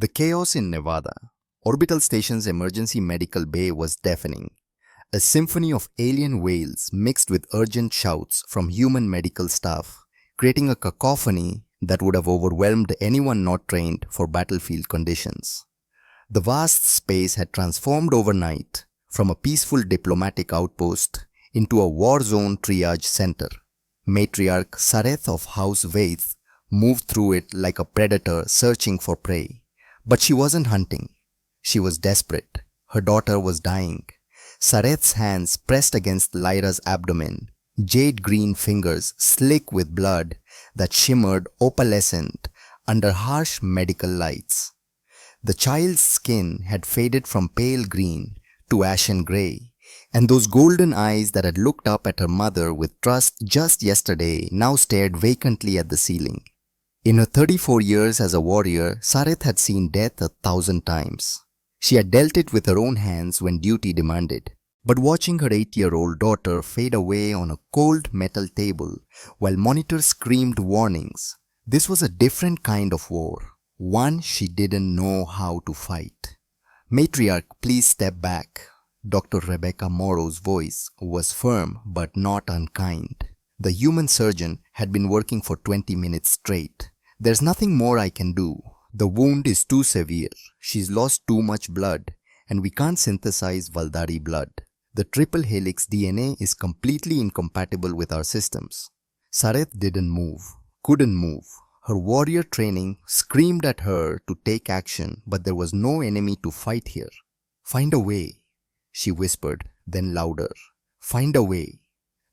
The chaos in Nevada, Orbital Station's emergency medical bay was deafening. A symphony of alien wails mixed with urgent shouts from human medical staff, creating a cacophony that would have overwhelmed anyone not trained for battlefield conditions. The vast space had transformed overnight from a peaceful diplomatic outpost into a war zone triage center. Matriarch Sareth of House Vaith moved through it like a predator searching for prey. But she wasn't hunting. She was desperate. Her daughter was dying. Sareth's hands pressed against Lyra's abdomen, jade-green fingers slick with blood that shimmered opalescent under harsh medical lights. The child's skin had faded from pale green to ashen gray, and those golden eyes that had looked up at her mother with trust just yesterday now stared vacantly at the ceiling. In her 34 years as a warrior, Sareth had seen death 1,000 times. She had dealt it with her own hands when duty demanded. But watching her 8-year-old daughter fade away on a cold metal table while monitors screamed warnings, this was a different kind of war, one she didn't know how to fight. "Matriarch, please step back." Dr. Rebecca Morrow's voice was firm but not unkind. The human surgeon had been working for 20 minutes straight. "There's nothing more I can do. The wound is too severe. She's lost too much blood, and we can't synthesize Valdari blood. The triple helix DNA is completely incompatible with our systems." Sareth didn't move, couldn't move. Her warrior training screamed at her to take action, but there was no enemy to fight here. "Find a way," she whispered, then louder. "Find a way."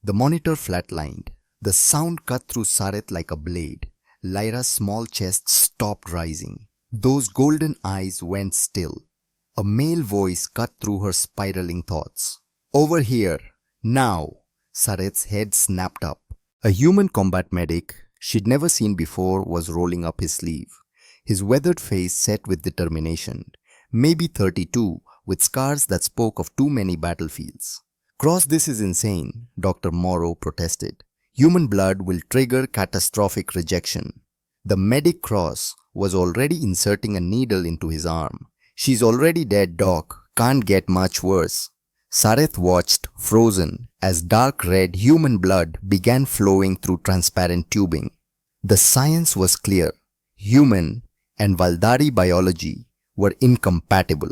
The monitor flatlined. The sound cut through Sareth like a blade. Lyra's small chest stopped rising. Those golden eyes went still. A male voice cut through her spiraling thoughts. "Over here, now!" Sareth's head snapped up. A human combat medic she'd never seen before was rolling up his sleeve. His weathered face set with determination. Maybe 32, with scars that spoke of too many battlefields. "Cross, this is insane," Dr. Morrow protested. "Human blood will trigger catastrophic rejection." The medic Cross was already inserting a needle into his arm. "She's already dead, Doc. Can't get much worse." Sareth watched, frozen, as dark red human blood began flowing through transparent tubing. The science was clear. Human and Valdari biology were incompatible.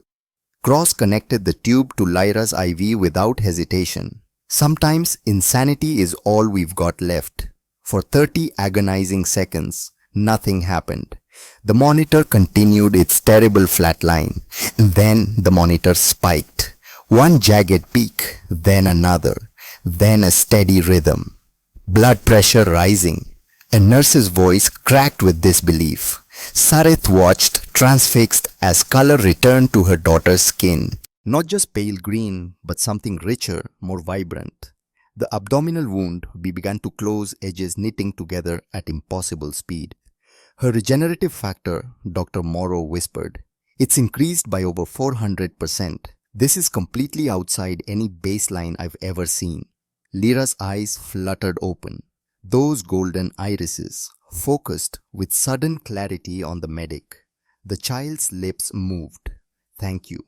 Cross connected the tube to Lyra's IV without hesitation. Sometimes insanity is all we've got left. For 30 agonizing seconds, nothing happened. The monitor continued its terrible flatline. Then the monitor spiked. One jagged peak, then another, then a steady rhythm. Blood pressure rising. A nurse's voice cracked with disbelief. Sareth watched, transfixed, as color returned to her daughter's skin. Not just pale green, but something richer, more vibrant. The abdominal wound began to close, edges knitting together at impossible speed. "Her regenerative factor," Dr. Morrow whispered. "It's increased by over 400%. This is completely outside any baseline I've ever seen." Lyra's eyes fluttered open. Those golden irises focused with sudden clarity on the medic. The child's lips moved. "Thank you."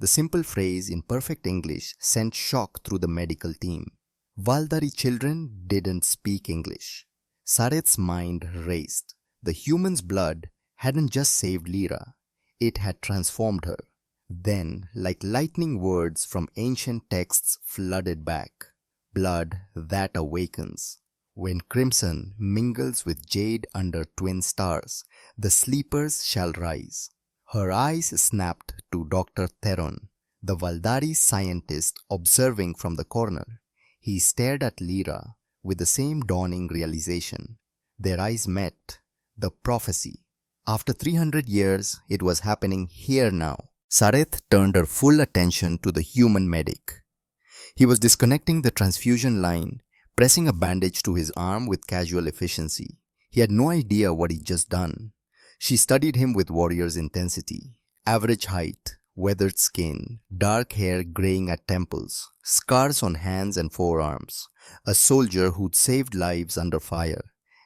The simple phrase in perfect English sent shock through the medical team. Valdari children didn't speak English. Sareth's mind raced. The human's blood hadn't just saved Lyra, it had transformed her. Then, like lightning, words from ancient texts flooded back. "Blood that awakens. When crimson mingles with jade under twin stars, the sleepers shall rise." Her eyes snapped to Dr. Theron, the Valdari scientist observing from the corner. He stared at Lyra with the same dawning realization. Their eyes met. The prophecy. After 300 years, it was happening here now. Sareth turned her full attention to the human medic. He was disconnecting the transfusion line, pressing a bandage to his arm with casual efficiency. He had no idea what he'd just done. She studied him with warrior's intensity. Average height, weathered skin, dark hair graying at temples, scars on hands and forearms. A soldier who'd saved lives under fire.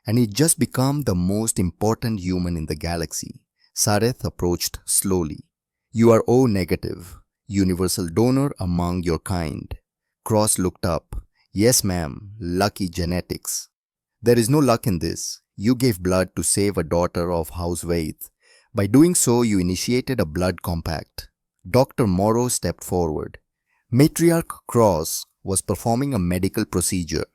And he'd just become the most important human in the galaxy. Sareth approached slowly. You are O negative, universal donor among your kind. Cross looked up. Yes, ma'am, lucky genetics. There is no luck in this. You gave blood to save a daughter of House Waith. By doing so, you initiated a blood compact. Dr. Morrow stepped forward. Matriarch Cross was performing a medical procedure.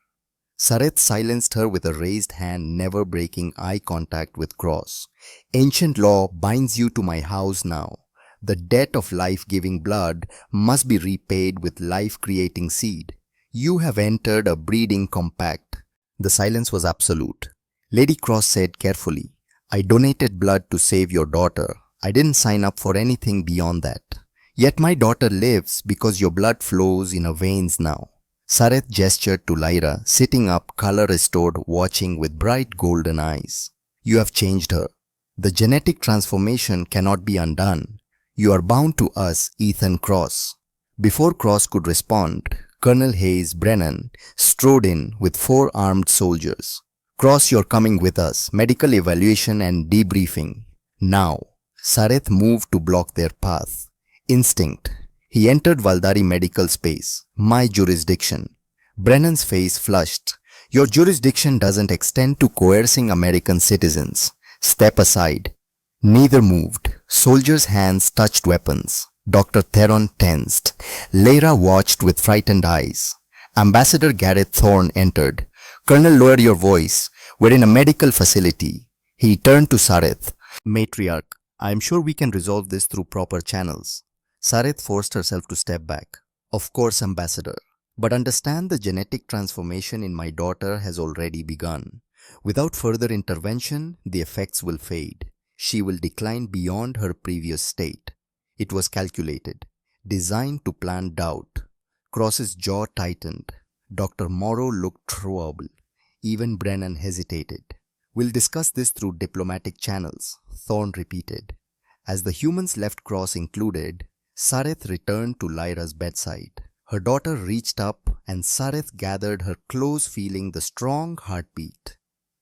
Sareth silenced her with a raised hand, never breaking eye contact with Cross. Ancient law binds you to my house now. The debt of life-giving blood must be repaid with life-creating seed. You have entered a breeding compact. The silence was absolute. Lady Cross said carefully, I donated blood to save your daughter. I didn't sign up for anything beyond that. Yet my daughter lives because your blood flows in her veins now. Sareth gestured to Lyra, sitting up, color restored, watching with bright golden eyes. You have changed her. The genetic transformation cannot be undone. You are bound to us, Ethan Cross. Before Cross could respond, Colonel Hayes Brennan strode in with 4 armed soldiers. Cross, you're coming with us. Medical evaluation and debriefing. Now. Sareth moved to block their path. Instinct. He entered Valdari medical space. My jurisdiction. Brennan's face flushed. Your jurisdiction doesn't extend to coercing American citizens. Step aside. Neither moved. Soldiers' hands touched weapons. Dr. Theron tensed. Lyra watched with frightened eyes. Ambassador Gareth Thorne entered. Colonel, lower your voice. We're in a medical facility. He turned to Sareth. Matriarch, I am sure we can resolve this through proper channels. Sareth forced herself to step back. Of course, Ambassador. But understand the genetic transformation in my daughter has already begun. Without further intervention, the effects will fade. She will decline beyond her previous state. It was calculated, designed to plant doubt. Cross's jaw tightened. Dr. Morrow looked troubled. Even Brennan hesitated. We'll discuss this through diplomatic channels, Thorne repeated. As the humans left Cross included, Sareth returned to Lyra's bedside. Her daughter reached up and Sareth gathered her close, feeling the strong heartbeat.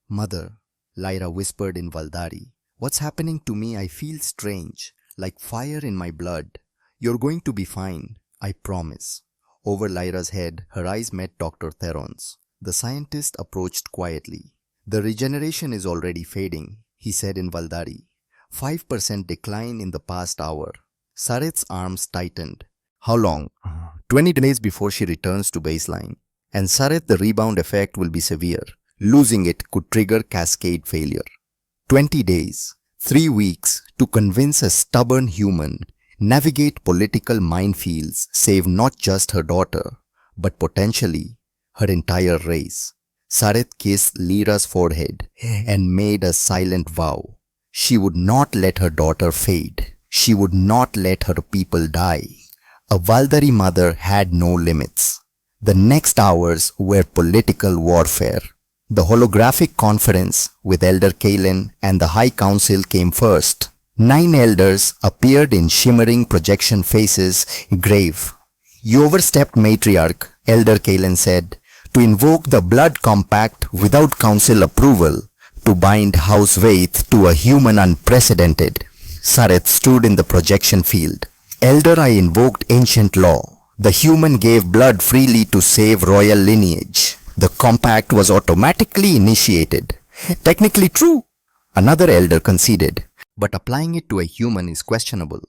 Mother, Lyra whispered in Valdari. What's happening to me? I feel strange, like fire in my blood. You're going to be fine, I promise. Over Lyra's head, her eyes met Dr. Theron's. The scientist approached quietly. The regeneration is already fading, he said in Valdari. 5% decline in the past hour. Sareth's arms tightened. How long? 20 days before she returns to baseline. And Sareth, the rebound effect will be severe. Losing it could trigger cascade failure. 20 days, 3 weeks to convince a stubborn human, navigate political minefields, save not just her daughter, but potentially her entire race. Sareth kissed Lyra's forehead and made a silent vow. She would not let her daughter fade. She would not let her people die. A Valdari mother had no limits. The next hours were political warfare. The holographic conference with Elder Kalen and the High Council came first. 9 elders appeared in shimmering projection faces, grave. You overstepped, Matriarch, Elder Kalen said, to invoke the blood compact without council approval, to bind House Waith to a human unprecedented. Sareth stood in the projection field. Elder, I invoked ancient law. The human gave blood freely to save royal lineage. The compact was automatically initiated. Technically true. Another elder conceded. But applying it to a human is questionable.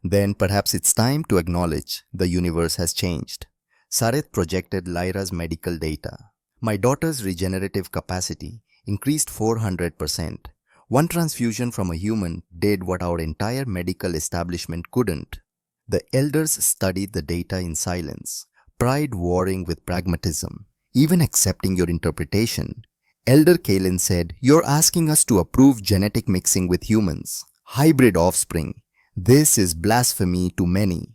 Then perhaps it's time to acknowledge the universe has changed. Sareth projected Lyra's medical data. My daughter's regenerative capacity increased 400%. One transfusion from a human did what our entire medical establishment couldn't. The elders studied the data in silence, pride warring with pragmatism. Even accepting your interpretation, Elder Kalen said, you're asking us to approve genetic mixing with humans, hybrid offspring. This is blasphemy to many.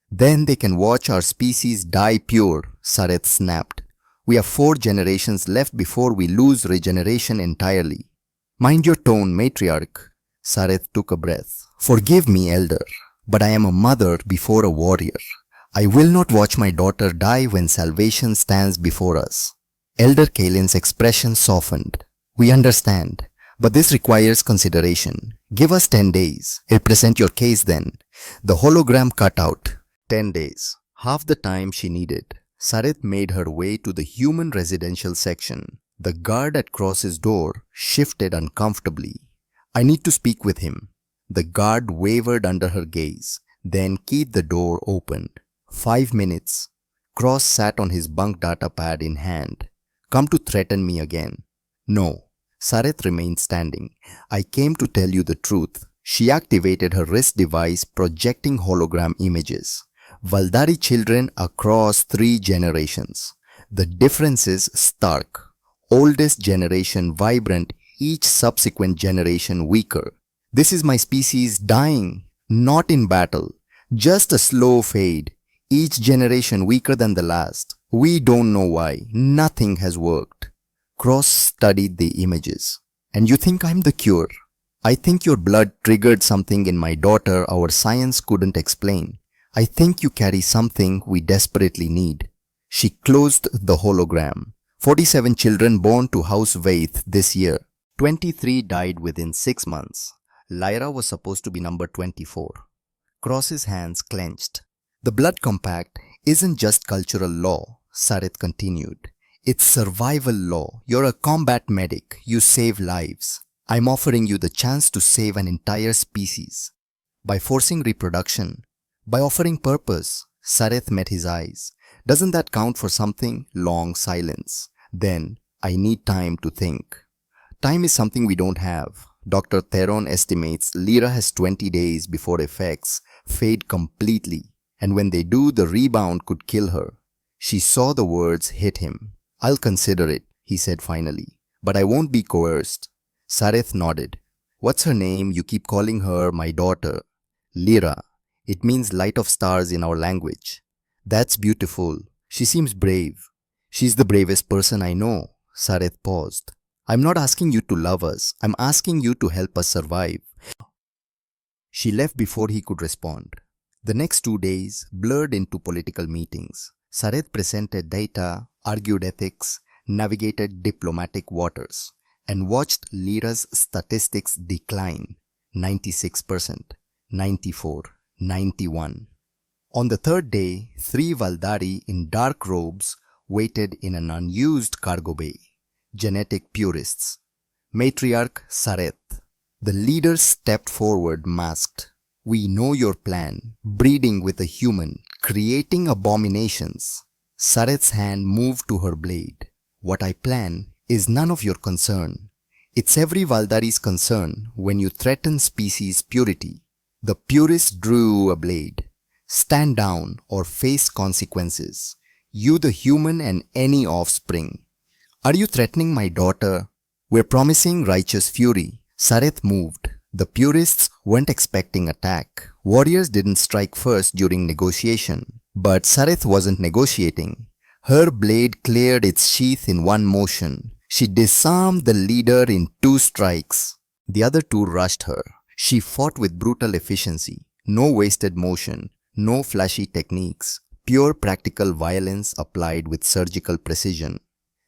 Then they can watch our species die pure, Sareth snapped. We have 4 generations left before we lose regeneration entirely. Mind your tone, Matriarch. Sareth took a breath. Forgive me, Elder, but I am a mother before a warrior. I will not watch my daughter die when salvation stands before us. Elder Kalen's expression softened. We understand. But this requires consideration. Give us 10 days. I'll present your case then. The hologram cut out. 10 days. Half the time she needed. Sareth made her way to the human residential section. The guard at Cross's door shifted uncomfortably. I need to speak with him. The guard wavered under her gaze. Then keep the door opened. 5 minutes. Cross sat on his bunk data pad in hand. Come to threaten me again. No. Sareth remained standing. I came to tell you the truth. She activated her wrist device projecting hologram images. Valdari children across 3 generations. The difference is stark. Oldest generation vibrant, each subsequent generation weaker. This is my species dying, not in battle. Just a slow fade. Each generation weaker than the last. We don't know why. Nothing has worked. Cross studied the images. And you think I'm the cure? I think your blood triggered something in my daughter our science couldn't explain. I think you carry something we desperately need. She closed the hologram. 47 children born to House Vaith this year. 23 died within 6 months. Lyra was supposed to be number 24. Cross's hands clenched. The blood compact isn't just cultural law, Sareth continued. It's survival law. You're a combat medic. You save lives. I'm offering you the chance to save an entire species. By forcing reproduction, by offering purpose. Sareth met his eyes. Doesn't that count for something? Long silence. Then, I need time to think. Time is something we don't have. Dr. Theron estimates Lyra has 20 days before effects fade completely. And when they do, the rebound could kill her. She saw the words hit him. I'll consider it, he said finally. But I won't be coerced. Sareth nodded. What's her name? You keep calling her my daughter. Lyra. It means light of stars in our language. That's beautiful. She seems brave. She's the bravest person I know. Sareth paused. I'm not asking you to love us. I'm asking you to help us survive. She left before he could respond. The next 2 days blurred into political meetings. Sareth presented data, argued ethics, navigated diplomatic waters, and watched Lyra's statistics decline. 96%, 94, 91. On the third day, 3 Valdari in dark robes waited in an unused cargo bay. Genetic purists. Matriarch Sareth. The leaders stepped forward masked. We know your plan, breeding with a human, creating abominations. Sareth's hand moved to her blade. What I plan is none of your concern. It's every Valdari's concern when you threaten species purity. The purist drew a blade. Stand down or face consequences. You the human and any offspring. Are you threatening my daughter? We're promising righteous fury. Sareth moved. The purists weren't expecting attack. Warriors didn't strike first during negotiation. But Sareth wasn't negotiating. Her blade cleared its sheath in one motion. She disarmed the leader in 2 strikes. The other 2 rushed her. She fought with brutal efficiency. No wasted motion. No flashy techniques. Pure practical violence applied with surgical precision.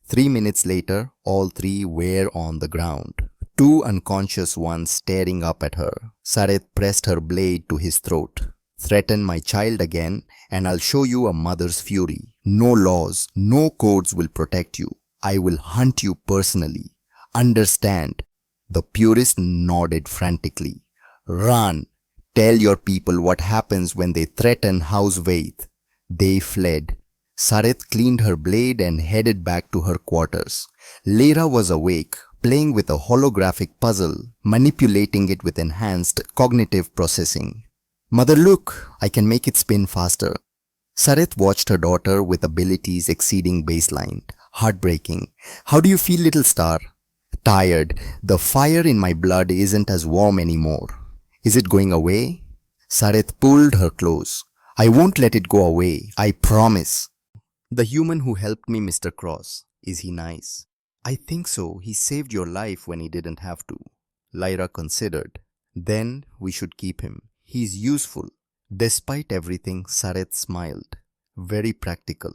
3 minutes later, all 3 were on the ground. 2 unconscious ones staring up at her. Sareth pressed her blade to his throat. Threaten my child again and I'll show you a mother's fury. No laws, no codes will protect you. I will hunt you personally. Understand? The purist nodded frantically. Run! Tell your people what happens when they threaten House Vaith. They fled. Sareth cleaned her blade and headed back to her quarters. Lyra was awake, playing with a holographic puzzle, manipulating it with enhanced cognitive processing. Mother, look! I can make it spin faster. Sareth watched her daughter with abilities exceeding baseline. Heartbreaking. How do you feel, little star? Tired. The fire in my blood isn't as warm anymore. Is it going away? Sareth pulled her close. I won't let it go away. I promise. The human who helped me, Mr. Cross. Is he nice? I think so. He saved your life when he didn't have to. Lyra considered. Then we should keep him. He's useful. Despite everything, Sareth smiled. Very practical.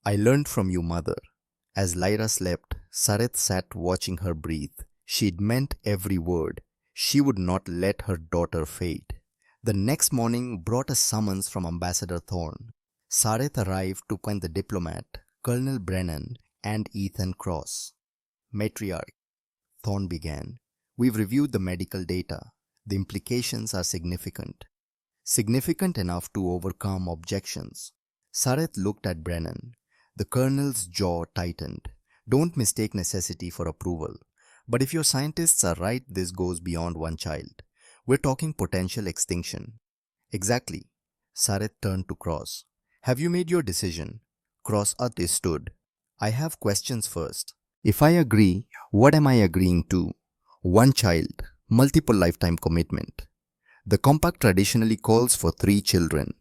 I learned from you, mother. As Lyra slept, Sareth sat watching her breathe. She'd meant every word. She would not let her daughter fade. The next morning brought a summons from Ambassador Thorne. Sareth arrived to find the diplomat, Colonel Brennan, and Ethan Cross. Matriarch, Thorne began. We've reviewed the medical data. The implications are significant. Significant enough to overcome objections. Sareth looked at Brennan. The colonel's jaw tightened. Don't mistake necessity for approval. But if your scientists are right, this goes beyond one child. We're talking potential extinction. Exactly. Sareth turned to Cross. Have you made your decision? Cross understood. I have questions first. If I agree, what am I agreeing to? One child, multiple lifetime commitment. The compact traditionally calls for 3 children,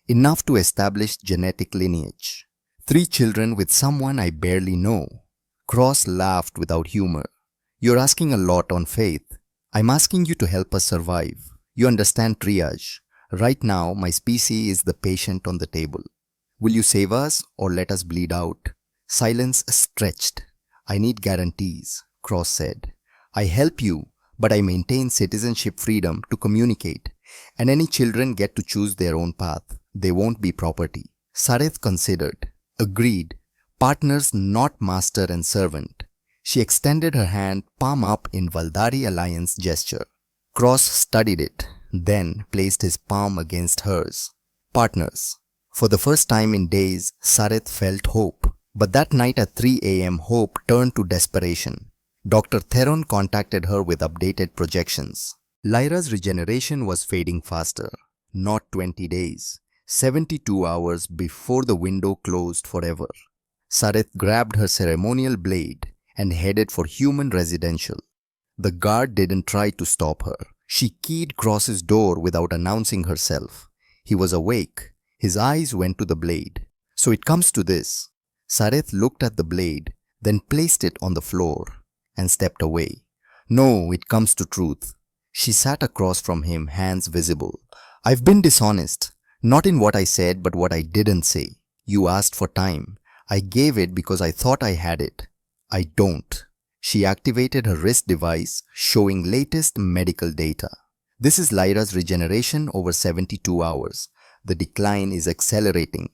enough to establish genetic lineage. 3 children with someone I barely know. Cross laughed without humor. You're asking a lot on faith. I'm asking you to help us survive. You understand triage. Right now, my species is the patient on the table. Will you save us or let us bleed out? Silence stretched. I need guarantees, Cross said. I help you, but I maintain citizenship freedom to communicate, and any children get to choose their own path. They won't be property. Sareth considered. Agreed. Partners, not master and servant. She extended her hand, palm up in Valdari alliance gesture. Cross studied it, then placed his palm against hers. Partners. For the first time in days, Sareth felt hope. But that night at 3 a.m., hope turned to desperation. Dr. Theron contacted her with updated projections. Lyra's regeneration was fading faster. Not 20 days. 72 hours before the window closed forever. Sareth grabbed her ceremonial blade and headed for human residential. The guard didn't try to stop her. She keyed Cross's door without announcing herself. He was awake. His eyes went to the blade. So it comes to this. Sareth looked at the blade, then placed it on the floor and stepped away. No, it comes to truth. She sat across from him, hands visible. I've been dishonest, not in what I said but what I didn't say. You asked for time. I gave it because I thought I had it. I don't. She activated her wrist device, showing latest medical data. This is Lyra's regeneration over 72 hours. The decline is accelerating.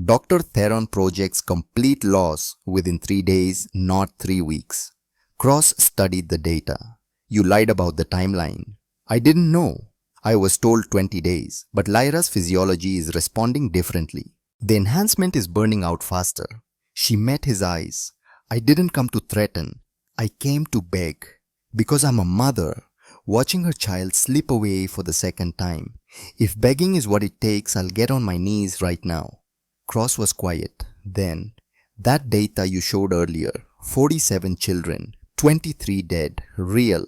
Dr. Theron projects complete loss within 3 days, not 3 weeks. Cross studied the data. You lied about the timeline. I didn't know. I was told 20 days, but Lyra's physiology is responding differently. The enhancement is burning out faster. She met his eyes. I didn't come to threaten. I came to beg. Because I'm a mother, watching her child slip away for the second time. If begging is what it takes, I'll get on my knees right now. Cross was quiet. Then, that data you showed earlier, 47 children, 23 dead, real,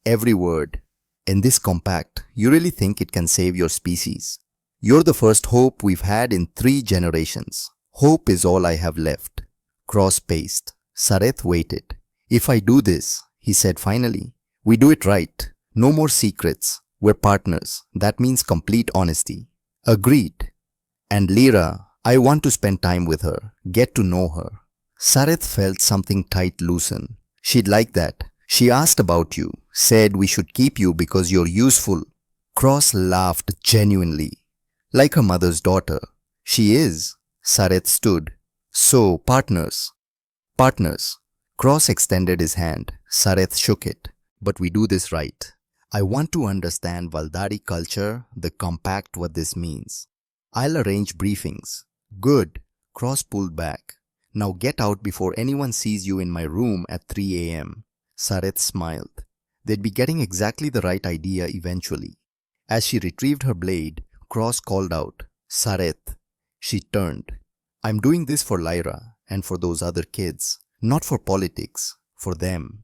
every word. In this compact, you really think it can save your species? You're the first hope we've had in 3 generations. Hope is all I have left. Cross paced. Sareth waited. If I do this, he said finally, we do it right. No more secrets. We're partners. That means complete honesty. Agreed. And Lyra, I want to spend time with her, get to know her. Sareth felt something tight loosen. She'd like that. She asked about you, said we should keep you because you're useful. Cross laughed genuinely. Like her mother's daughter. She is. Sareth stood. So, partners. Partners. Cross extended his hand. Sareth shook it. But we do this right. I want to understand Valdari culture, the compact, what this means. I'll arrange briefings. Good. Cross pulled back. Now get out before anyone sees you in my room at 3 a.m. Sareth smiled. They'd be getting exactly the right idea eventually. As she retrieved her blade, Cross called out, Sareth. She turned. I'm doing this for Lyra and for those other kids. Not for politics. For them.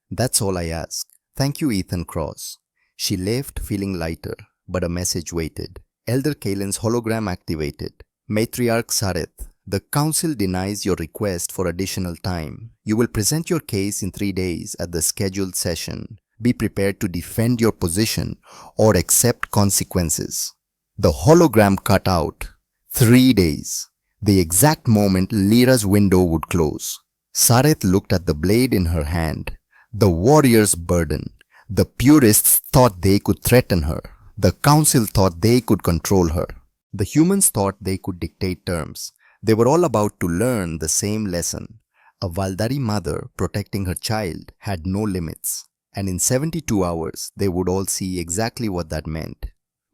That's all I ask. Thank you, Ethan Cross. She left feeling lighter, but a message waited. Elder Kalen's hologram activated. Matriarch Sareth, the council denies your request for additional time. You will present your case in 3 days at the scheduled session. Be prepared to defend your position or accept consequences. The hologram cut out. 3 days. The exact moment Lyra's window would close. Sareth looked at the blade in her hand. The warrior's burden. The purists thought they could threaten her. The council thought they could control her. The humans thought they could dictate terms. They were all about to learn the same lesson. A Valdari mother protecting her child had no limits, and in 72 hours they would all see exactly what that meant.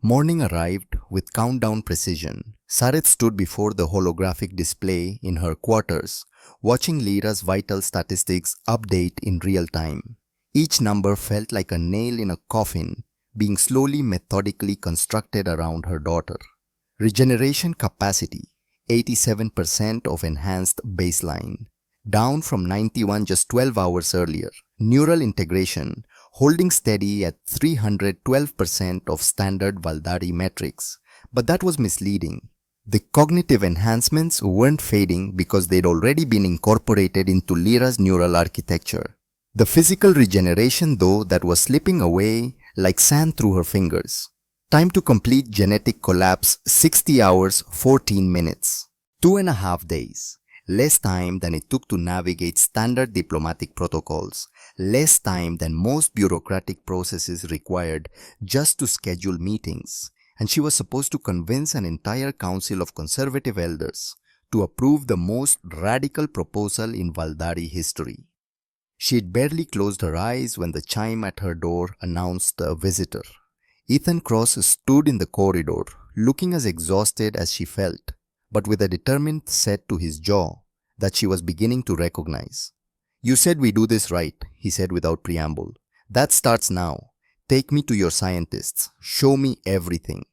Morning arrived with countdown precision. Sarith stood before the holographic display in her quarters, watching Lyra's vital statistics update in real time. Each number felt like a nail in a coffin being slowly methodically constructed around her daughter. Regeneration capacity, 87% of enhanced baseline, down from 91 just 12 hours earlier. Neural integration, holding steady at 312% of standard Valdari metrics. But that was misleading. The cognitive enhancements weren't fading because they'd already been incorporated into Lyra's neural architecture. The physical regeneration, though, that was slipping away like sand through her fingers. Time to complete genetic collapse, 60 hours, 14 minutes. 2.5 days. Less time than it took to navigate standard diplomatic protocols. Less time than most bureaucratic processes required just to schedule meetings. And she was supposed to convince an entire council of conservative elders to approve the most radical proposal in Valdari history. She had barely closed her eyes when the chime at her door announced a visitor. Ethan Cross stood in the corridor, looking as exhausted as she felt, but with a determined set to his jaw that she was beginning to recognize. "You said we do this right," he said without preamble. "That starts now. Take me to your scientists. Show me everything.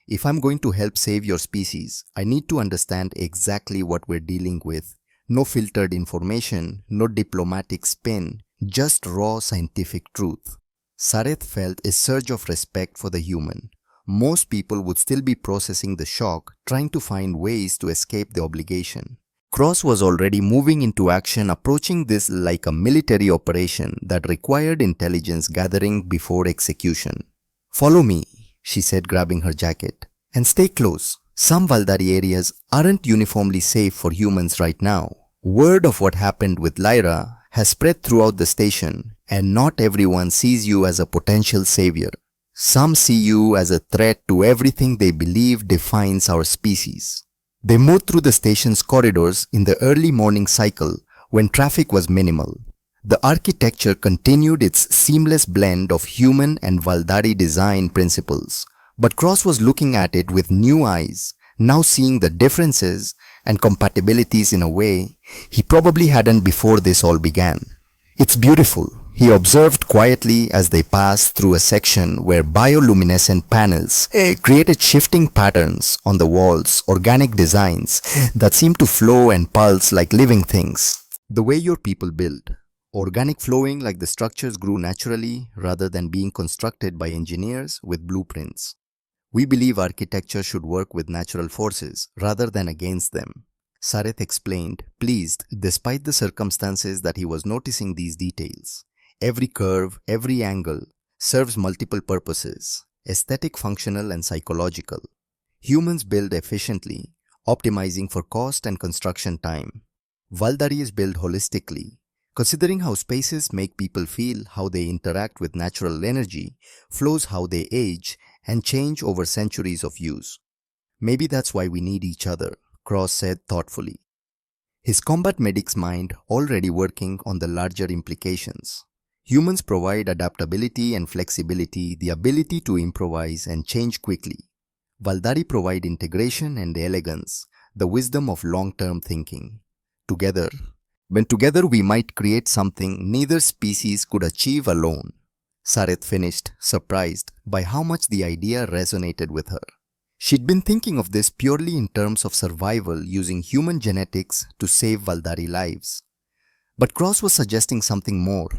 If I'm going to help save your species, I need to understand exactly what we're dealing with. No filtered information, no diplomatic spin, just raw scientific truth." Sarith felt a surge of respect for the human. Most people would still be processing the shock, trying to find ways to escape the obligation. Cross was already moving into action, approaching this like a military operation that required intelligence gathering before execution. "Follow me," she said, grabbing her jacket. "And stay close. Some Valdari areas aren't uniformly safe for humans right now. Word of what happened with Lyra has spread throughout the station, and not everyone sees you as a potential savior. Some see you as a threat to everything they believe defines our species." They moved through the station's corridors in the early morning cycle when traffic was minimal. The architecture continued its seamless blend of human and Valdari design principles, but Cross was looking at it with new eyes, now seeing the differences and compatibilities in a way he probably hadn't before this all began. "It's beautiful," he observed quietly as they passed through a section where bioluminescent panels created shifting patterns on the walls, organic designs that seemed to flow and pulse like living things. "The way your people build. Organic flowing, like the structures grew naturally rather than being constructed by engineers with blueprints. We believe architecture should work with natural forces rather than against them." Sarith explained, pleased despite the circumstances that he was noticing these details. Every curve, every angle serves multiple purposes: aesthetic, functional, and psychological. Humans build efficiently, optimizing for cost and construction time. Valdari is built holistically, considering how spaces make people feel, how they interact with natural energy, flows, how they age and change over centuries of use. "Maybe that's why we need each other," Cross said thoughtfully, his combat medic's mind already working on the larger implications. Humans provide adaptability and flexibility, the ability to improvise and change quickly. Valdari provide integration and elegance, the wisdom of long-term thinking. Together, we might create something neither species could achieve alone. Sarith finished, surprised by how much the idea resonated with her. She'd been thinking of this purely in terms of survival, using human genetics to save Valdari lives. But Cross was suggesting something more,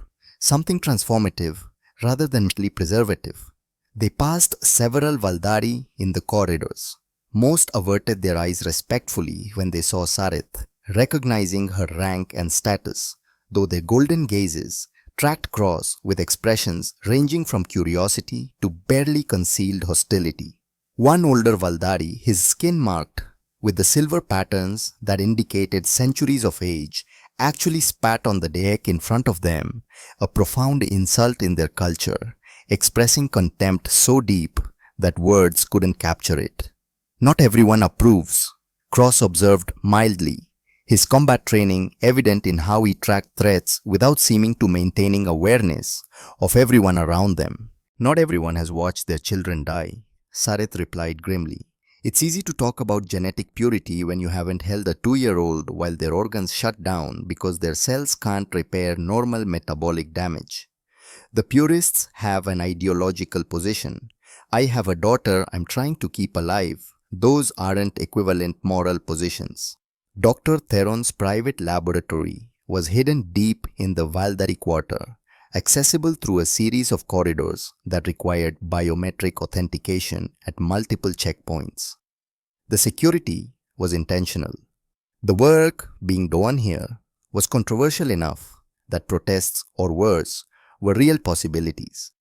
something transformative rather than merely preservative. They passed several Valdari in the corridors. Most averted their eyes respectfully when they saw Sarith, recognizing her rank and status, though their golden gazes tracked Cross with expressions ranging from curiosity to barely concealed hostility. One older Valdari, his skin marked with the silver patterns that indicated centuries of age, actually spat on the deck in front of them, a profound insult in their culture, expressing contempt so deep that words couldn't capture it. Not everyone approves, Cross observed mildly, his combat training evident in how he tracked threats without seeming to maintaining awareness of everyone around them. Not everyone has watched their children die, Sarith replied grimly. It's easy to talk about genetic purity when you haven't held a 2-year-old while their organs shut down because their cells can't repair normal metabolic damage. The purists have an ideological position. I have a daughter I'm trying to keep alive. Those aren't equivalent moral positions. Dr. Theron's private laboratory was hidden deep in the Valdari quarter, accessible through a series of corridors that required biometric authentication at multiple checkpoints. The security was intentional. The work being done here was controversial enough that protests, or worse, were real possibilities.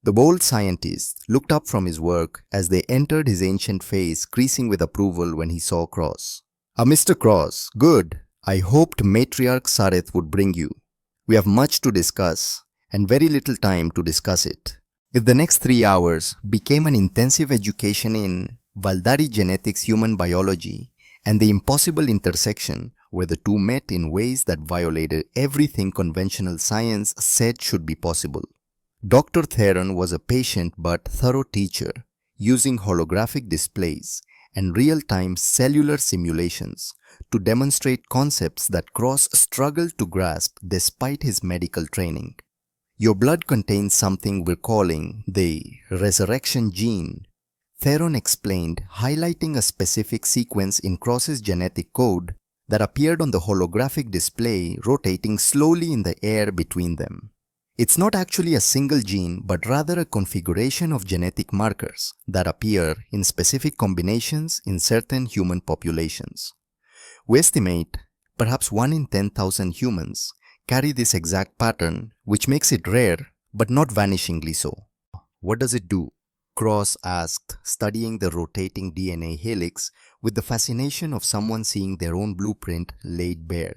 The bold scientist looked up from his work as they entered, his ancient face creasing with approval when he saw Cross. Mr. Cross, good. I hoped Matriarch Sarith would bring you. We have much to discuss and very little time to discuss it. If the next 3 hours became an intensive education in Valdari genetics, human biology, and the impossible intersection where the two met in ways that violated everything conventional science said should be possible. Dr. Theron was a patient but thorough teacher, using holographic displays and real-time cellular simulations to demonstrate concepts that Cross struggled to grasp despite his medical training. Your blood contains something we're calling the resurrection gene, Theron explained, highlighting a specific sequence in Cross's genetic code that appeared on the holographic display, rotating slowly in the air between them. It's not actually a single gene, but rather a configuration of genetic markers that appear in specific combinations in certain human populations. We estimate perhaps 1 in 10,000 humans carry this exact pattern, which makes it rare but not vanishingly so. What does it do? Cross asked, studying the rotating DNA helix with the fascination of someone seeing their own blueprint laid bare.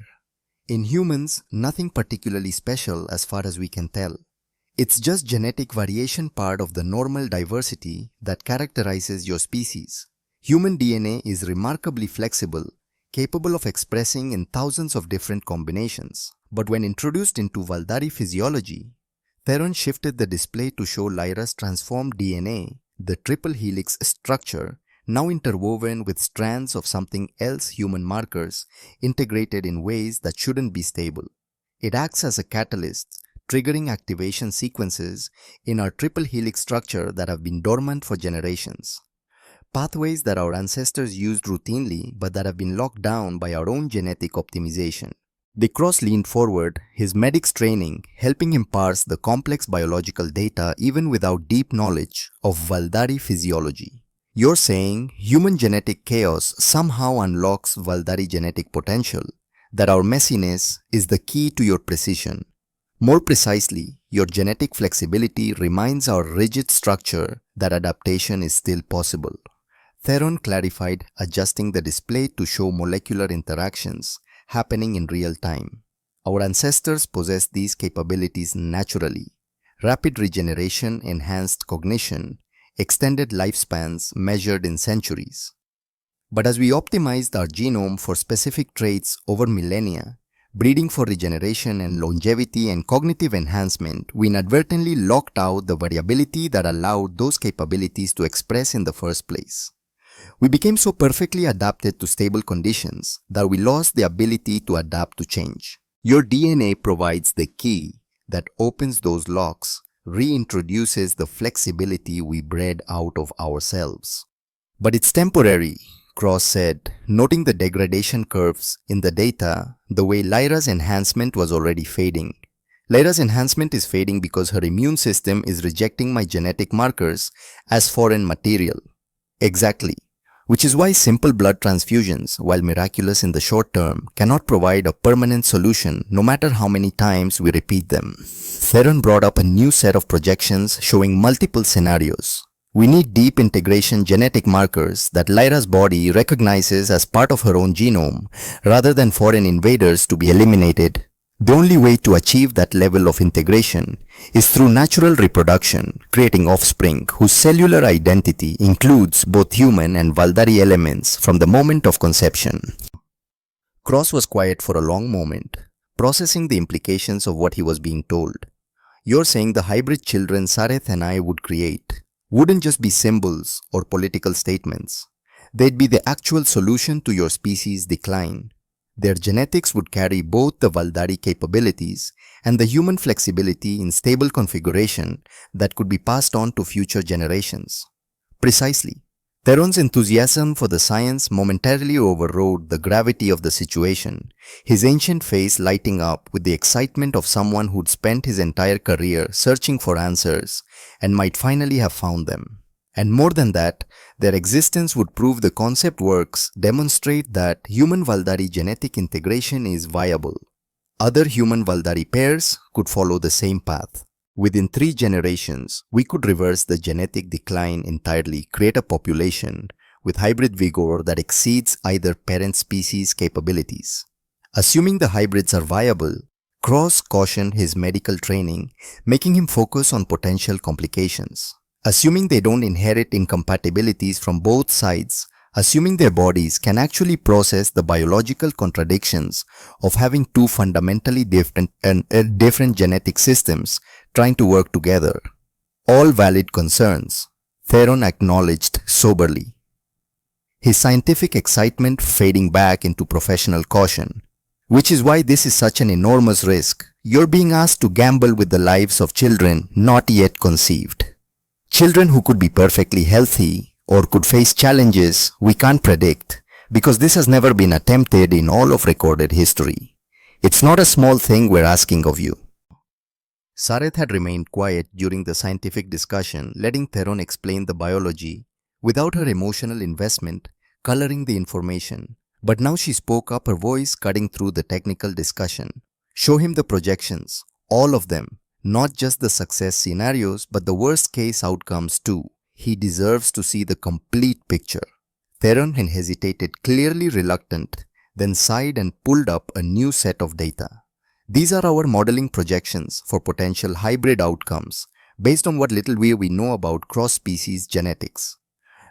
In humans, nothing particularly special as far as we can tell. It's just genetic variation, part of the normal diversity that characterizes your species. Human DNA is remarkably flexible, capable of expressing in thousands of different combinations. But when introduced into Valdari physiology, Theron shifted the display to show Lyra's transformed DNA, the triple helix structure, now interwoven with strands of something else, human markers, integrated in ways that shouldn't be stable. It acts as a catalyst, triggering activation sequences in our triple helix structure that have been dormant for generations. Pathways that our ancestors used routinely but that have been locked down by our own genetic optimization. The Cross leaned forward, his medic's training helping him parse the complex biological data even without deep knowledge of Valdari physiology. You're saying human genetic chaos somehow unlocks Valdari genetic potential, that our messiness is the key to your precision. More precisely, your genetic flexibility reminds our rigid structure that adaptation is still possible. Theron clarified, adjusting the display to show molecular interactions happening in real time. Our ancestors possessed these capabilities naturally. Rapid regeneration, enhanced cognition, extended lifespans measured in centuries. But as we optimized our genome for specific traits over millennia, breeding for regeneration and longevity and cognitive enhancement, we inadvertently locked out the variability that allowed those capabilities to express in the first place. We became so perfectly adapted to stable conditions that we lost the ability to adapt to change. Your DNA provides the key that opens those locks, reintroduces the flexibility we bred out of ourselves. But it's temporary, Cross said, noting the degradation curves in the data, the way Lyra's enhancement was already fading. Lyra's enhancement is fading because her immune system is rejecting my genetic markers as foreign material. Exactly. Which is why simple blood transfusions, while miraculous in the short term, cannot provide a permanent solution no matter how many times we repeat them. Theron brought up a new set of projections showing multiple scenarios. We need deep integration genetic markers that Lyra's body recognizes as part of her own genome rather than foreign invaders to be eliminated. The only way to achieve that level of integration is through natural reproduction, creating offspring whose cellular identity includes both human and Valdari elements from the moment of conception. Cross was quiet for a long moment, processing the implications of what he was being told. You're saying the hybrid children Sareth and I would create wouldn't just be symbols or political statements. They'd be the actual solution to your species' decline. Their genetics would carry both the Valdari capabilities and the human flexibility in stable configuration that could be passed on to future generations. Precisely. Theron's enthusiasm for the science momentarily overrode the gravity of the situation, his ancient face lighting up with the excitement of someone who'd spent his entire career searching for answers and might finally have found them. And more than that, their existence would prove the concept works, demonstrate that human Valdari genetic integration is viable. Other human Valdari pairs could follow the same path. Within 3 generations, we could reverse the genetic decline entirely, create a population with hybrid vigor that exceeds either parent species' capabilities. Assuming the hybrids are viable, Cross cautioned his medical training, making him focus on potential complications. Assuming they don't inherit incompatibilities from both sides, assuming their bodies can actually process the biological contradictions of having 2 fundamentally different genetic systems trying to work together. All valid concerns, Theron acknowledged soberly, his scientific excitement fading back into professional caution. Which is why this is such an enormous risk. You're being asked to gamble with the lives of children not yet conceived. Children who could be perfectly healthy or could face challenges we can't predict because this has never been attempted in all of recorded history. It's not a small thing we're asking of you. Sareth had remained quiet during the scientific discussion, letting Theron explain the biology without her emotional investment coloring the information. But now she spoke up, her voice cutting through the technical discussion. Show him the projections, all of them, not just the success scenarios but the worst case outcomes too. He deserves to see the complete picture. Theron hesitated, clearly reluctant, then sighed and pulled up a new set of data. These are our modeling projections for potential hybrid outcomes based on what little we know about cross-species genetics.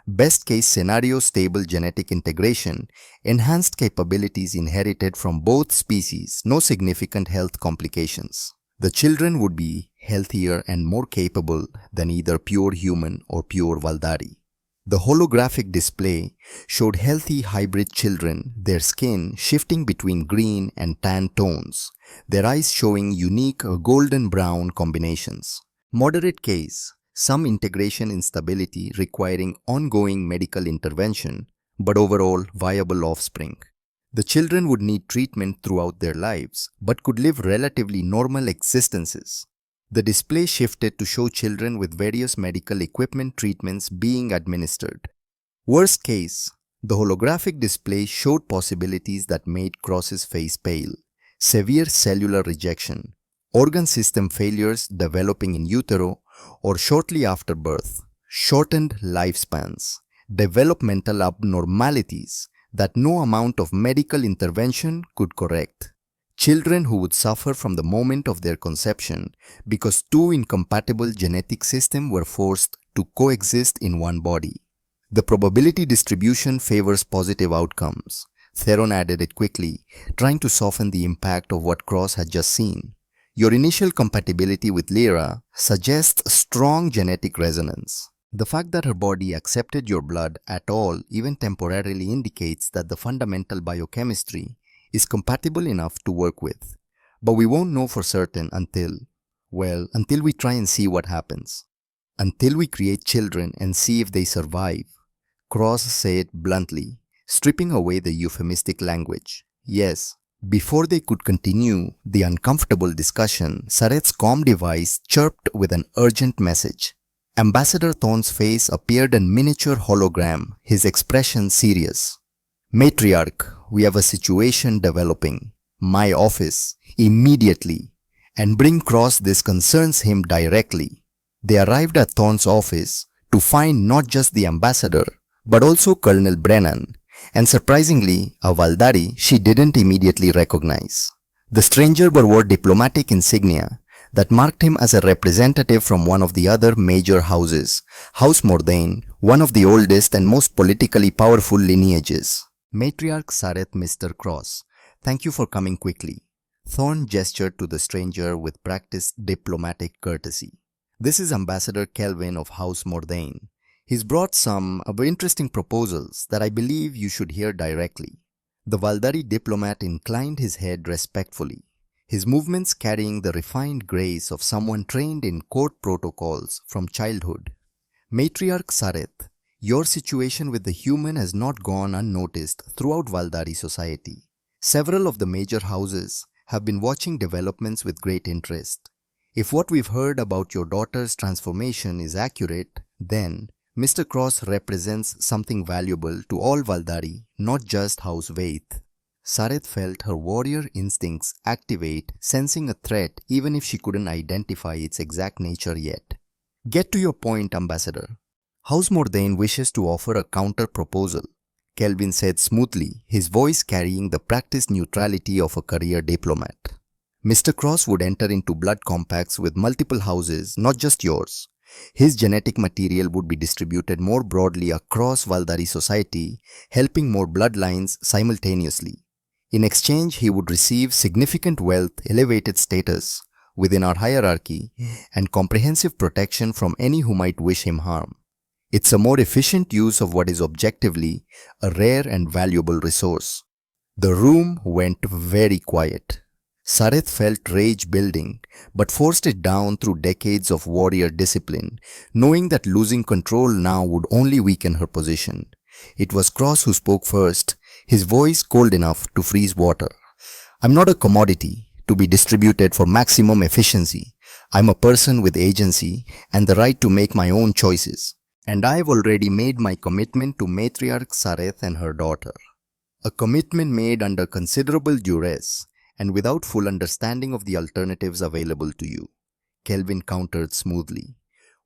Best case scenario, stable genetic integration, enhanced capabilities inherited from both species, no significant health complications. The children would be healthier and more capable than either pure human or pure Valdari. The holographic display showed healthy hybrid children, their skin shifting between green and tan tones, their eyes showing unique golden brown combinations. Moderate case, some integration instability requiring ongoing medical intervention, but overall viable offspring. The children would need treatment throughout their lives, but could live relatively normal existences. The display shifted to show children with various medical equipment treatments being administered. Worst case, the holographic display showed possibilities that made Cross's face pale. Severe cellular rejection, organ system failures developing in utero or shortly after birth, shortened lifespans, developmental abnormalities that no amount of medical intervention could correct. Children who would suffer from the moment of their conception because 2 incompatible genetic systems were forced to coexist in one body. The probability distribution favors positive outcomes. Theron added it quickly, trying to soften the impact of what Cross had just seen. Your initial compatibility with Lyra suggests strong genetic resonance. The fact that her body accepted your blood at all, even temporarily, indicates that the fundamental biochemistry is compatible enough to work with. But we won't know for certain until we try and see what happens. Until we create children and see if they survive. Cross said bluntly, stripping away the euphemistic language. Yes. Before they could continue the uncomfortable discussion, Sareth's comm device chirped with an urgent message. Ambassador Thorne's face appeared in miniature hologram, his expression serious. Matriarch, we have a situation developing. My office, immediately. And bring Cross, this concerns him directly. They arrived at Thorne's office, to find not just the ambassador, but also Colonel Brennan, and surprisingly, a Valdari she didn't immediately recognize. The stranger wore diplomatic insignia that marked him as a representative from one of the other major houses, House Mordain, one of the oldest and most politically powerful lineages. Matriarch Sareth Mr. Cross, thank you for coming quickly. Thorne gestured to the stranger with practiced diplomatic courtesy. This is Ambassador Kelvin of House Mordain. He's brought some interesting proposals that I believe you should hear directly. The Valdari diplomat inclined his head respectfully, his movements carrying the refined grace of someone trained in court protocols from childhood. Matriarch Sareth, your situation with the human has not gone unnoticed throughout Valdari society. Several of the major houses have been watching developments with great interest. If what we've heard about your daughter's transformation is accurate, then Mr. Cross represents something valuable to all Valdari, not just House Vaith. Sareth felt her warrior instincts activate, sensing a threat even if she couldn't identify its exact nature yet. Get to your point, Ambassador. House Mordain wishes to offer a counter-proposal, Kelvin said smoothly, his voice carrying the practiced neutrality of a career diplomat. Mr. Cross would enter into blood compacts with multiple houses, not just yours. His genetic material would be distributed more broadly across Valdari society, helping more bloodlines simultaneously. In exchange, he would receive significant wealth, elevated status within our hierarchy, and comprehensive protection from any who might wish him harm. It's a more efficient use of what is objectively a rare and valuable resource. The room went very quiet. Sareth felt rage building, but forced it down through decades of warrior discipline, knowing that losing control now would only weaken her position. It was Cross who spoke first, his voice cold enough to freeze water. I'm not a commodity to be distributed for maximum efficiency. I'm a person with agency and the right to make my own choices. And I've already made my commitment to Matriarch Sareth and her daughter. A commitment made under considerable duress and without full understanding of the alternatives available to you, Kelvin countered smoothly.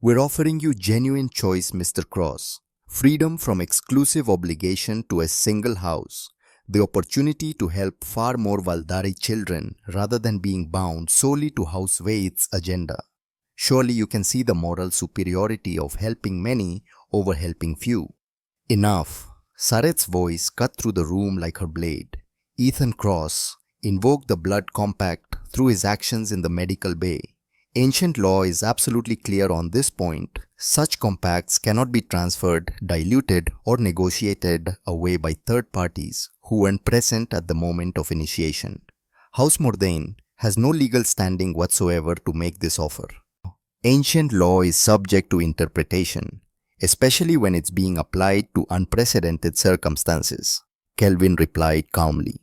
We're offering you genuine choice, Mr. Cross. Freedom from exclusive obligation to a single house, the opportunity to help far more Valdari children rather than being bound solely to House Vaith's agenda. Surely you can see the moral superiority of helping many over helping few. Enough. Sareth's voice cut through the room like her blade. Ethan Cross invoked the blood compact through his actions in the medical bay. Ancient law is absolutely clear on this point. Such compacts cannot be transferred, diluted, or negotiated away by third parties who weren't present at the moment of initiation. House Mordain has no legal standing whatsoever to make this offer. Ancient law is subject to interpretation, especially when it's being applied to unprecedented circumstances, Kelvin replied calmly.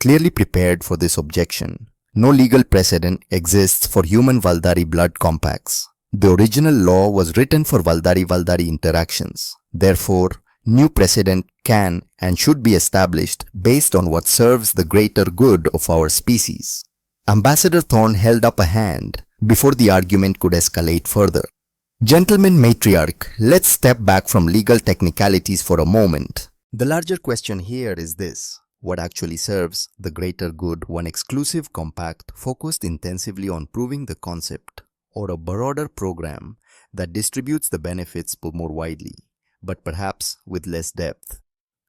Clearly prepared for this objection, no legal precedent exists for human Valdari blood compacts. The original law was written for Valdari-Valdari interactions. Therefore, new precedent can and should be established based on what serves the greater good of our species. Ambassador Thorne held up a hand before the argument could escalate further. Gentlemen Matriarch, let's step back from legal technicalities for a moment. The larger question here is this. What actually serves the greater good? One exclusive compact focused intensively on proving the concept, or a broader program that distributes the benefits more widely, but perhaps with less depth?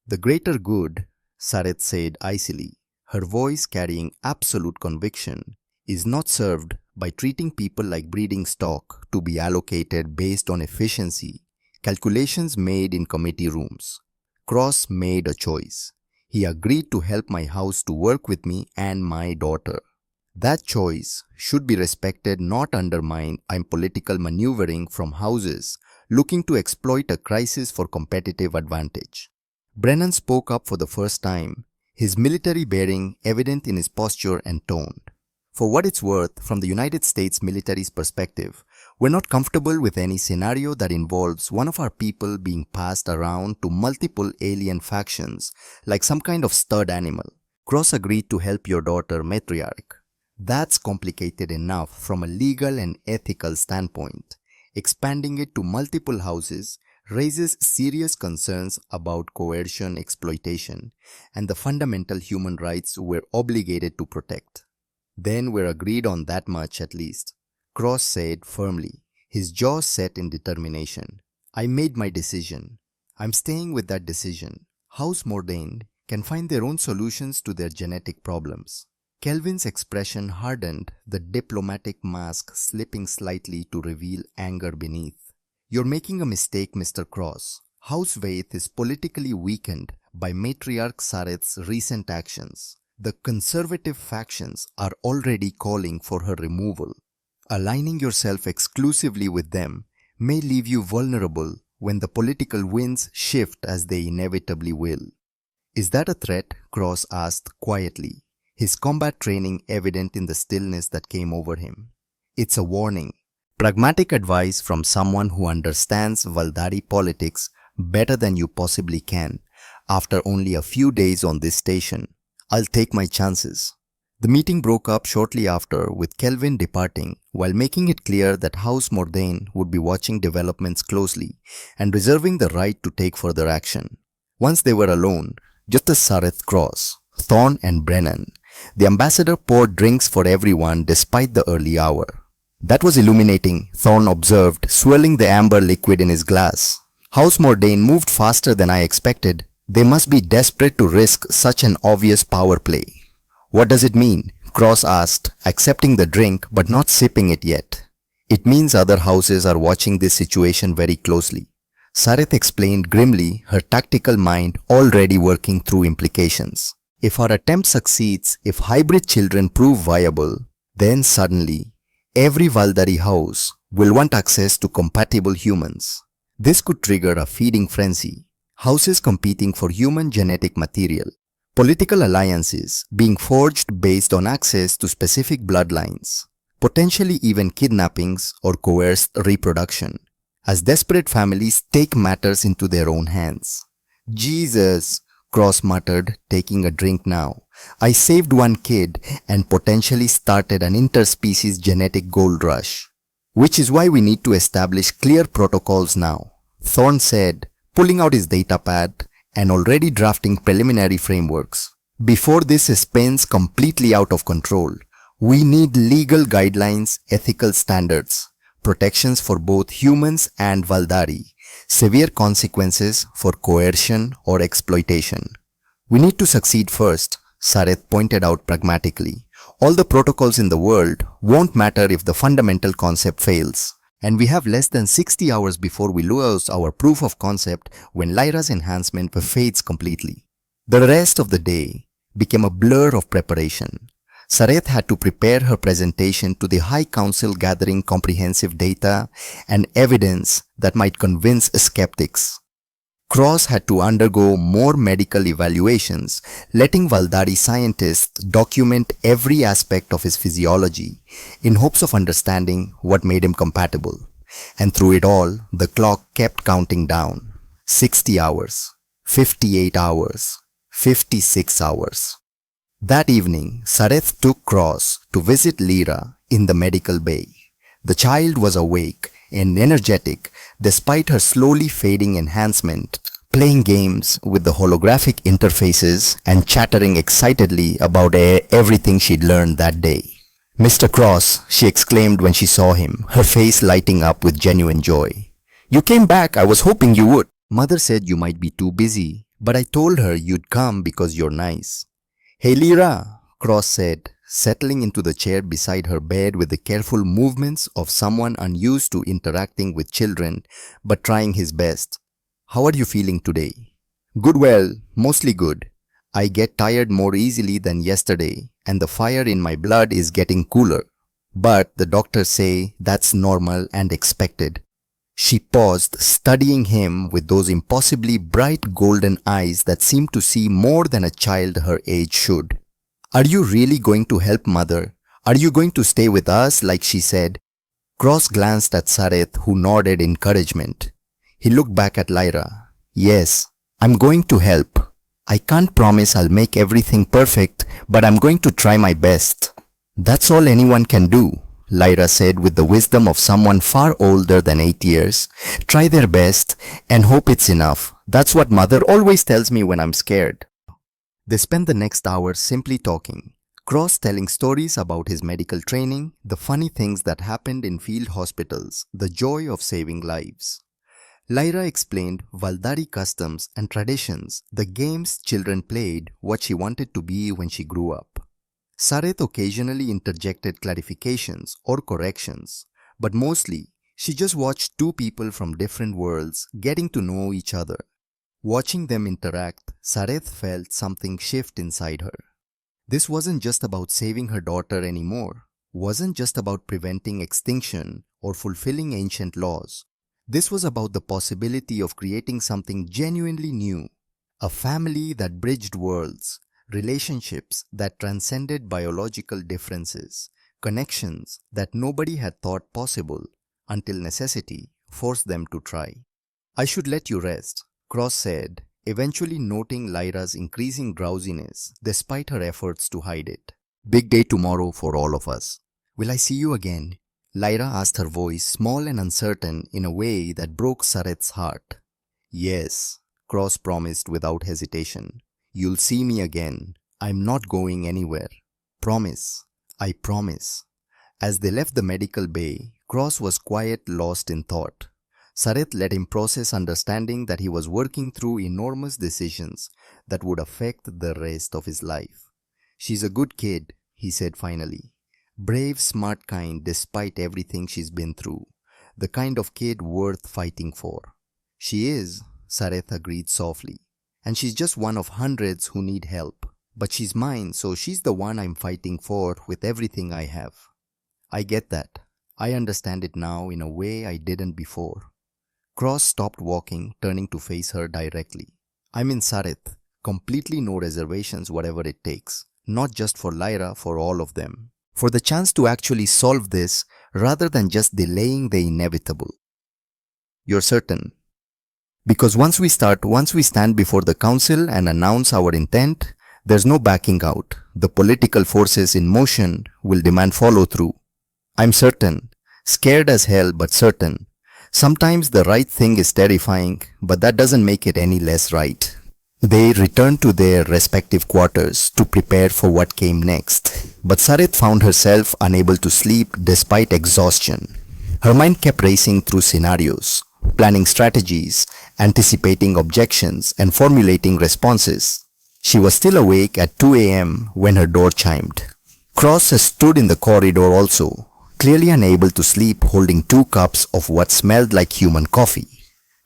The greater good, Sareth said icily, her voice carrying absolute conviction, is not served by treating people like breeding stock to be allocated based on efficiency, calculations made in committee rooms. Cross made a choice. He agreed to help my house to work with me and my daughter. That choice should be respected, not undermined by political maneuvering from houses looking to exploit a crisis for competitive advantage. Brennan spoke up for the first time, his military bearing evident in his posture and tone. For what it's worth, from the United States military's perspective, we're not comfortable with any scenario that involves one of our people being passed around to multiple alien factions like some kind of stud animal. Cross agreed to help your daughter, Matriarch. That's complicated enough from a legal and ethical standpoint. Expanding it to multiple houses raises serious concerns about coercion, exploitation, and the fundamental human rights we're obligated to protect. Then we're agreed on that much at least, Cross said firmly, his jaw set in determination. I made my decision. I'm staying with that decision. House Mordain can find their own solutions to their genetic problems. Kelvin's expression hardened, the diplomatic mask slipping slightly to reveal anger beneath. You're making a mistake, Mr. Cross. House Vaith is politically weakened by Matriarch Sareth's recent actions. The conservative factions are already calling for her removal. Aligning yourself exclusively with them may leave you vulnerable when the political winds shift as they inevitably will. Is that a threat? Cross asked quietly, his combat training evident in the stillness that came over him. It's a warning. Pragmatic advice from someone who understands Valdari politics better than you possibly can. After only a few days on this station, I'll take my chances. The meeting broke up shortly after, with Kelvin departing while making it clear that House Mordain would be watching developments closely and reserving the right to take further action. Once they were alone, just as Sareth Cross, Thorne and Brennan, the ambassador poured drinks for everyone despite the early hour. That was illuminating, Thorne observed, swirling the amber liquid in his glass. House Mordain moved faster than I expected. They must be desperate to risk such an obvious power play. What does it mean? Cross asked, accepting the drink but not sipping it yet. It means other houses are watching this situation very closely. Sareth explained grimly, her tactical mind already working through implications. If our attempt succeeds, if hybrid children prove viable, then suddenly, every Valdari house will want access to compatible humans. This could trigger a feeding frenzy, houses competing for human genetic material, political alliances being forged based on access to specific bloodlines, potentially even kidnappings or coerced reproduction, as desperate families take matters into their own hands. Jesus, Cross muttered, taking a drink now. I saved one kid and potentially started an interspecies genetic gold rush. Which is why we need to establish clear protocols now, Thorne said, pulling out his datapad and already drafting preliminary frameworks. Before this spins completely out of control, we need legal guidelines, ethical standards, protections for both humans and Valdari, severe consequences for coercion or exploitation. We need to succeed first, Sareth pointed out pragmatically. All the protocols in the world won't matter if the fundamental concept fails. And we have less than 60 hours before we lose our proof of concept when Lyra's enhancement fades completely. The rest of the day became a blur of preparation. Sareth had to prepare her presentation to the High Council, gathering comprehensive data and evidence that might convince skeptics. Cross had to undergo more medical evaluations, letting Valdari scientists document every aspect of his physiology in hopes of understanding what made him compatible. And through it all, the clock kept counting down. 60 hours, 58 hours, 56 hours. That evening, Sareth took Cross to visit Lyra in the medical bay. The child was awake and energetic despite her slowly fading enhancement, playing games with the holographic interfaces and chattering excitedly about everything she'd learned that day. Mr. Cross, she exclaimed when she saw him, her face lighting up with genuine joy. You came back, I was hoping you would. Mother said you might be too busy, but I told her you'd come because you're nice. Hey Lyra, Cross said, settling into the chair beside her bed with the careful movements of someone unused to interacting with children but trying his best. How are you feeling today? Good, well, mostly good. I get tired more easily than yesterday and the fire in my blood is getting cooler. But the doctors say that's normal and expected. She paused, studying him with those impossibly bright golden eyes that seemed to see more than a child her age should. Are you really going to help, Mother? Are you going to stay with us, like she said? Cross glanced at Sareth, who nodded encouragement. He looked back at Lyra. Yes, I'm going to help. I can't promise I'll make everything perfect, but I'm going to try my best. That's all anyone can do. Lyra said with the wisdom of someone far older than 8 years. Try their best and hope it's enough. That's what mother always tells me when I'm scared. They spent the next hour simply talking. Cross telling stories about his medical training, the funny things that happened in field hospitals, the joy of saving lives. Lyra explained Valdari customs and traditions, the games children played, what she wanted to be when she grew up. Sareth occasionally interjected clarifications or corrections, but mostly she just watched two people from different worlds getting to know each other. Watching them interact, Sareth felt something shift inside her. This wasn't just about saving her daughter anymore, wasn't just about preventing extinction or fulfilling ancient laws. This was about the possibility of creating something genuinely new, a family that bridged worlds, relationships that transcended biological differences, connections that nobody had thought possible until necessity forced them to try. I should let you rest, Cross said, eventually noting Lyra's increasing drowsiness despite her efforts to hide it. Big day tomorrow for all of us. Will I see you again? Lyra asked, her voice small and uncertain in a way that broke Sareth's heart. Yes, Cross promised without hesitation. You'll see me again. I'm not going anywhere. Promise. I promise. As they left the medical bay, Cross was quiet, lost in thought. Sareth let him process, understanding that he was working through enormous decisions that would affect the rest of his life. She's a good kid, he said finally. Brave, smart kind despite everything she's been through. The kind of kid worth fighting for. She is, Sareth agreed softly. And she's just one of hundreds who need help. But she's mine, so she's the one I'm fighting for with everything I have. I get that. I understand it now in a way I didn't before. Cross stopped walking, turning to face her directly. I'm in Sareth. Completely no reservations, whatever it takes. Not just for Lyra, for all of them. For the chance to actually solve this rather than just delaying the inevitable. You're certain? Because once we stand before the council and announce our intent, there's no backing out. The political forces in motion will demand follow-through. I'm certain. Scared as hell, but certain. Sometimes the right thing is terrifying, but that doesn't make it any less right. They returned to their respective quarters to prepare for what came next. But Sareth found herself unable to sleep despite exhaustion. Her mind kept racing through scenarios, planning strategies, anticipating objections, and formulating responses. She was still awake at 2 a.m. when her door chimed. Cross stood in the corridor also, clearly unable to sleep, holding 2 cups of what smelled like human coffee.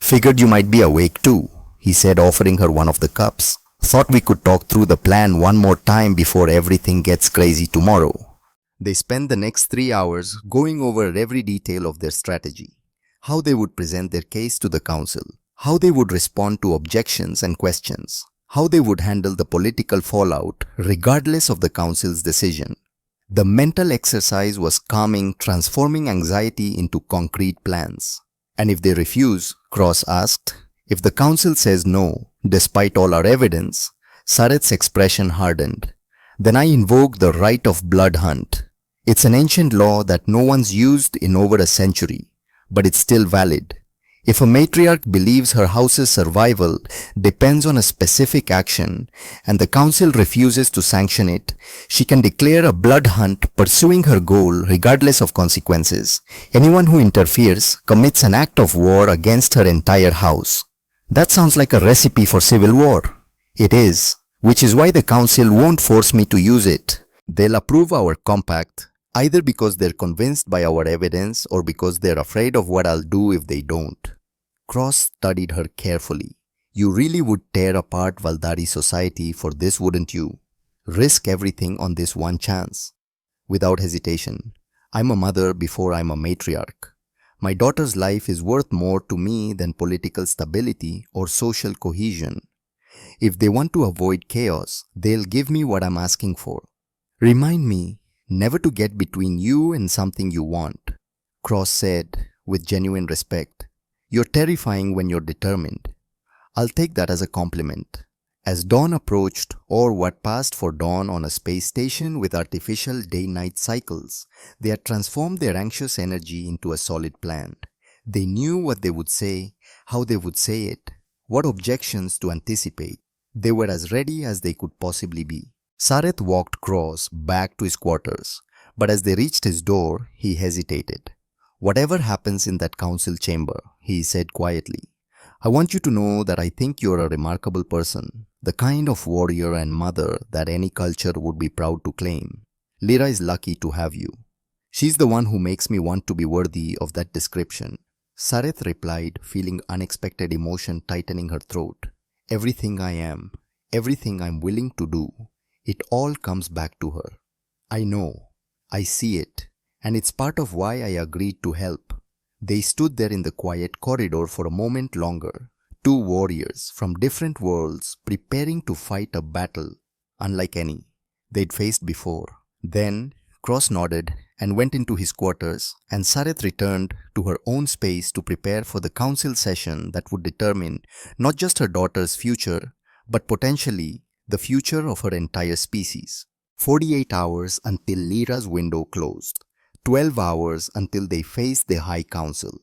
Figured you might be awake too, he said, offering her one of the cups. Thought we could talk through the plan one more time before everything gets crazy tomorrow. They spent the next 3 hours going over every detail of their strategy. How they would present their case to the council. How they would respond to objections and questions. How they would handle the political fallout regardless of the council's decision. The mental exercise was calming, transforming anxiety into concrete plans. And if they refuse, Cross asked, if the council says no, despite all our evidence, Sareth's expression hardened. Then I invoke the right of blood hunt. It's an ancient law that no one's used in over a century, but it's still valid. If a matriarch believes her house's survival depends on a specific action and the council refuses to sanction it, she can declare a blood hunt pursuing her goal regardless of consequences. Anyone who interferes commits an act of war against her entire house. That sounds like a recipe for civil war. It is, which is why the council won't force me to use it. They'll approve our compact, either because they're convinced by our evidence or because they're afraid of what I'll do if they don't. Cross studied her carefully. You really would tear apart Valdari society for this, wouldn't you? Risk everything on this one chance. Without hesitation, I'm a mother before I'm a matriarch. My daughter's life is worth more to me than political stability or social cohesion. If they want to avoid chaos, they'll give me what I'm asking for. Remind me never to get between you and something you want, Cross said with genuine respect. You're terrifying when you're determined. I'll take that as a compliment. As dawn approached, or what passed for dawn on a space station with artificial day-night cycles, they had transformed their anxious energy into a solid plan. They knew what they would say, how they would say it, what objections to anticipate. They were as ready as they could possibly be. Sareth walked cross back to his quarters, but as they reached his door, he hesitated. "Whatever happens in that council chamber," he said quietly, "I want you to know that I think you're a remarkable person, the kind of warrior and mother that any culture would be proud to claim. Lyra is lucky to have you. She's the one who makes me want to be worthy of that description." Sareth replied, feeling unexpected emotion tightening her throat. "Everything I am, everything I'm willing to do, it all comes back to her. I know, I see it, and it's part of why I agreed to help." They stood there in the quiet corridor for a moment longer, two warriors from different worlds preparing to fight a battle unlike any they'd faced before. Then Cross nodded and went into his quarters, and Sareth returned to her own space to prepare for the council session that would determine not just her daughter's future, but potentially the future of her entire species. 48 hours until Lyra's window closed. 12 hours until they faced the High Council.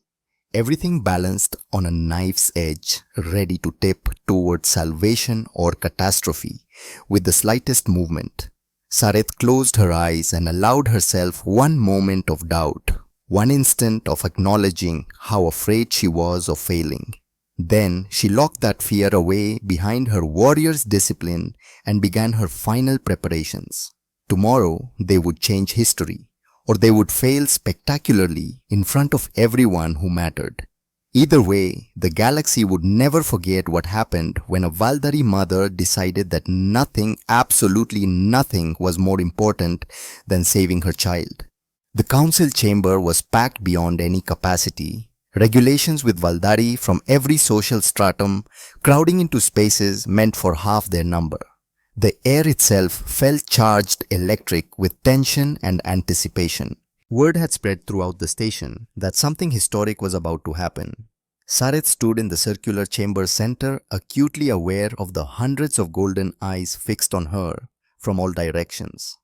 Everything balanced on a knife's edge, ready to tip towards salvation or catastrophe with the slightest movement. Sareth closed her eyes and allowed herself one moment of doubt, one instant of acknowledging how afraid she was of failing. Then she locked that fear away behind her warrior's discipline and began her final preparations. Tomorrow they would change history, or they would fail spectacularly in front of everyone who mattered. Either way, the galaxy would never forget what happened when a Valdari mother decided that nothing, absolutely nothing, was more important than saving her child. The council chamber was packed beyond any capacity. Regulations with Valdari from every social stratum crowding into spaces meant for half their number. The air itself felt charged electric with tension and anticipation. Word had spread throughout the station that something historic was about to happen. Sareth stood in the circular chamber center, acutely aware of the hundreds of golden eyes fixed on her from all directions.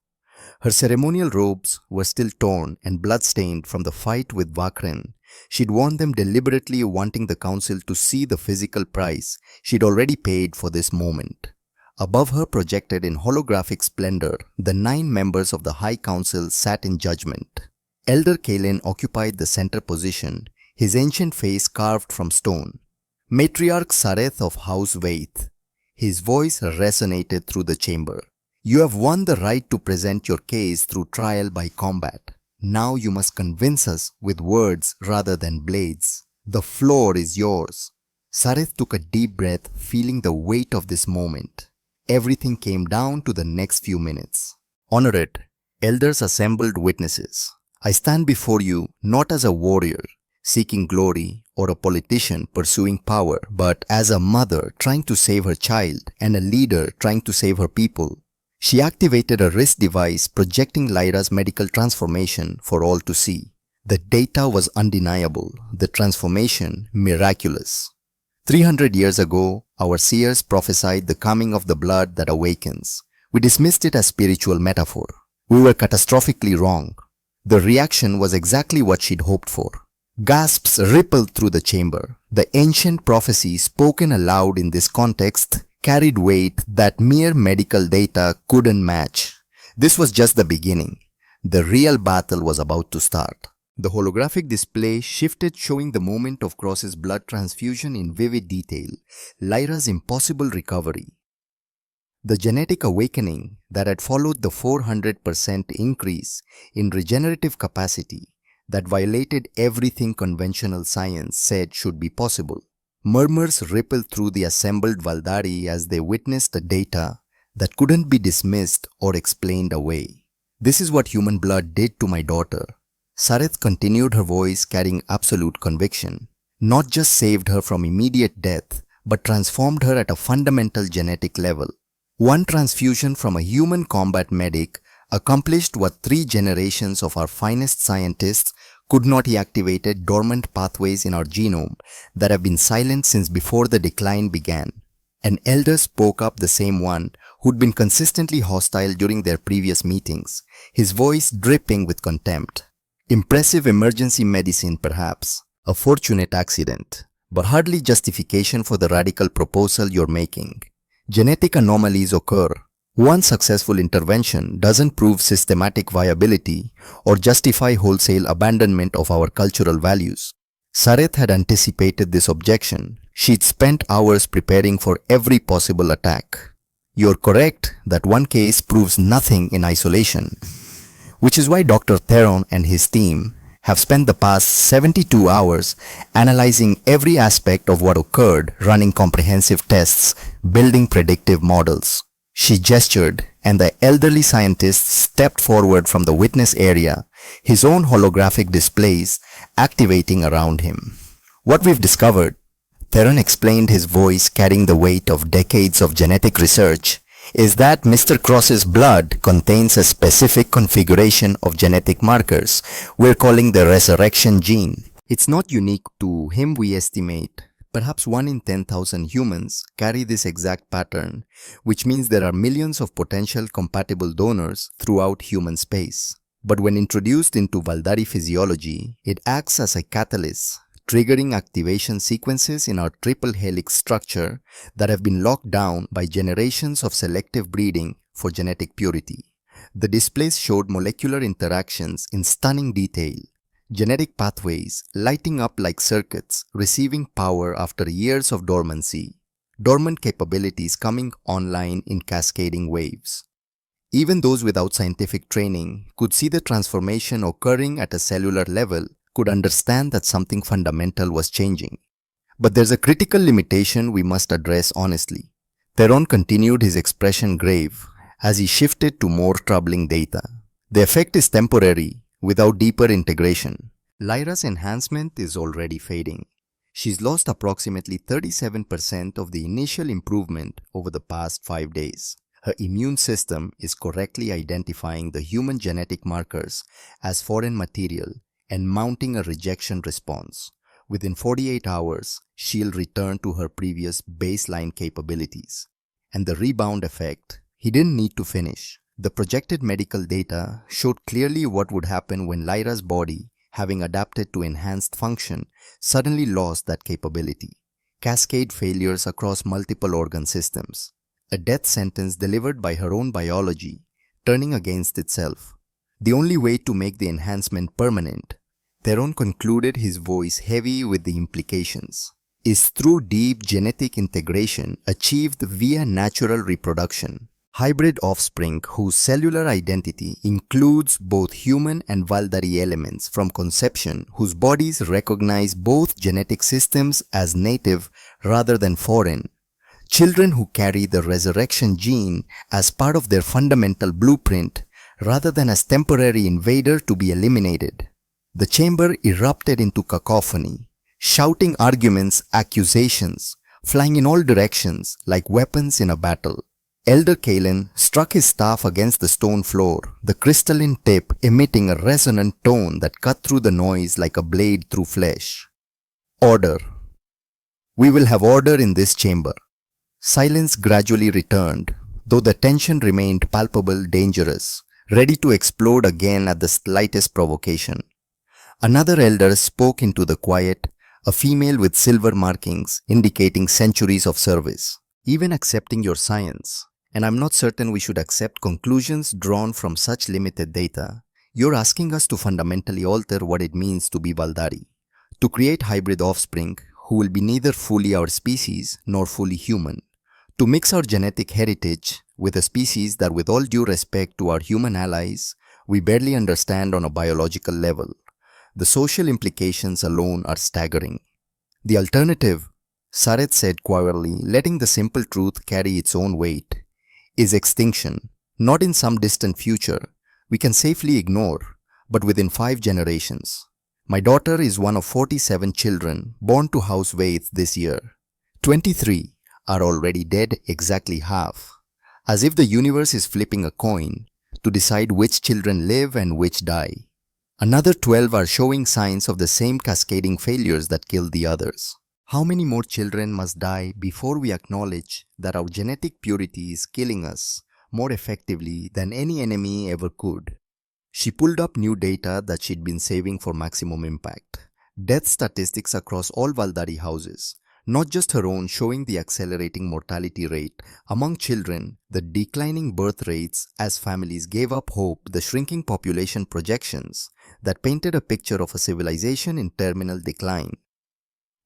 Her ceremonial robes were still torn and blood-stained from the fight with Vakren. She'd worn them deliberately, wanting the council to see the physical price she'd already paid for this moment. Above her, projected in holographic splendor, the 9 members of the High Council sat in judgment. Elder Kalen occupied the center position, his ancient face carved from stone. Matriarch Sareth of House Vaith. His voice resonated through the chamber. "You have won the right to present your case through trial by combat. Now you must convince us with words rather than blades. The floor is yours." Sareth took a deep breath, feeling the weight of this moment. Everything came down to the next few minutes. "Honored elders, assembled witnesses, I stand before you not as a warrior seeking glory or a politician pursuing power, but as a mother trying to save her child and a leader trying to save her people." She activated a wrist device projecting Lyra's medical transformation for all to see. The data was undeniable, the transformation miraculous. 300 years ago, our seers prophesied the coming of the blood that awakens. We dismissed it as spiritual metaphor. We were catastrophically wrong. The reaction was exactly what she'd hoped for. Gasps rippled through the chamber. The ancient prophecy spoken aloud in this context carried weight that mere medical data couldn't match. This was just the beginning. The real battle was about to start. The holographic display shifted, showing the moment of Cross's blood transfusion in vivid detail, Lyra's impossible recovery, the genetic awakening that had followed the 400% increase in regenerative capacity that violated everything conventional science said should be possible. Murmurs rippled through the assembled Valdari as they witnessed the data that couldn't be dismissed or explained away. "This is what human blood did to my daughter." Sareth continued, her voice carrying absolute conviction. "Not just saved her from immediate death, but transformed her at a fundamental genetic level. One transfusion from a human combat medic accomplished what 3 generations of our finest scientists could not. He activated dormant pathways in our genome that have been silent since before the decline began. An elder spoke up, the same one who'd been consistently hostile during their previous meetings, his voice dripping with contempt. Impressive emergency medicine, perhaps. A fortunate accident, but hardly justification for the radical proposal you're making. Genetic anomalies occur. One successful intervention doesn't prove systematic viability or justify wholesale abandonment of our cultural values. Sareth had anticipated this objection. She'd spent hours preparing for every possible attack. You're correct that one case proves nothing in isolation, which is why Dr. Theron and his team have spent the past 72 hours analyzing every aspect of what occurred, running comprehensive tests, building predictive models. She gestured, and the elderly scientist stepped forward from the witness area, his own holographic displays activating around him. What we've discovered, Theron explained, his voice carrying the weight of decades of genetic research, is that Mr. Cross's blood contains a specific configuration of genetic markers we're calling the resurrection gene. It's not unique to him, we estimate. Perhaps 1 in 10,000 humans carry this exact pattern, which means there are millions of potential compatible donors throughout human space. But when introduced into Valdari physiology, it acts as a catalyst, triggering activation sequences in our triple helix structure that have been locked down by generations of selective breeding for genetic purity. The displays showed molecular interactions in stunning detail. Genetic pathways lighting up like circuits, receiving power after years of dormancy. Dormant capabilities coming online in cascading waves. Even those without scientific training could see the transformation occurring at a cellular level, could understand that something fundamental was changing. But there's a critical limitation we must address honestly. Theron continued, his expression grave, as he shifted to more troubling data. The effect is temporary, without deeper integration. Lyra's enhancement is already fading. She's lost approximately 37% of the initial improvement over the past 5 days. Her immune system is correctly identifying the human genetic markers as foreign material and mounting a rejection response. Within 48 hours, she'll return to her previous baseline capabilities. And the rebound effect, he didn't need to finish. The projected medical data showed clearly what would happen when Lyra's body, having adapted to enhanced function, suddenly lost that capability. Cascade failures across multiple organ systems. A death sentence delivered by her own biology, turning against itself. The only way to make the enhancement permanent, Theron concluded, his voice heavy with the implications, is through deep genetic integration achieved via natural reproduction. Hybrid offspring whose cellular identity includes both human and Valdari elements from conception, whose bodies recognize both genetic systems as native rather than foreign. Children who carry the resurrection gene as part of their fundamental blueprint rather than as temporary invader to be eliminated. The chamber erupted into cacophony, shouting arguments, accusations, flying in all directions like weapons in a battle. Elder Kalen struck his staff against the stone floor, the crystalline tip emitting a resonant tone that cut through the noise like a blade through flesh. Order. We will have order in this chamber. Silence gradually returned, though the tension remained palpable, dangerous, ready to explode again at the slightest provocation. Another elder spoke into the quiet, a female with silver markings indicating centuries of service. Even accepting your science, and I'm not certain we should accept conclusions drawn from such limited data, you're asking us to fundamentally alter what it means to be Valdari, to create hybrid offspring who will be neither fully our species nor fully human, to mix our genetic heritage with a species that, with all due respect to our human allies, we barely understand on a biological level. The social implications alone are staggering. The alternative, Sareth said quietly, letting the simple truth carry its own weight, is extinction, not in some distant future we can safely ignore, but within 5 generations. My daughter is one of 47 children born to House Waith this year. 23 are already dead, exactly half, as if the universe is flipping a coin to decide which children live and which die. Another 12 are showing signs of the same cascading failures that killed the others. How many more children must die before we acknowledge that our genetic purity is killing us more effectively than any enemy ever could? She pulled up new data that she'd been saving for maximum impact. Death statistics across all Valdari houses, not just her own, showing the accelerating mortality rate among children, the declining birth rates as families gave up hope, the shrinking population projections that painted a picture of a civilization in terminal decline.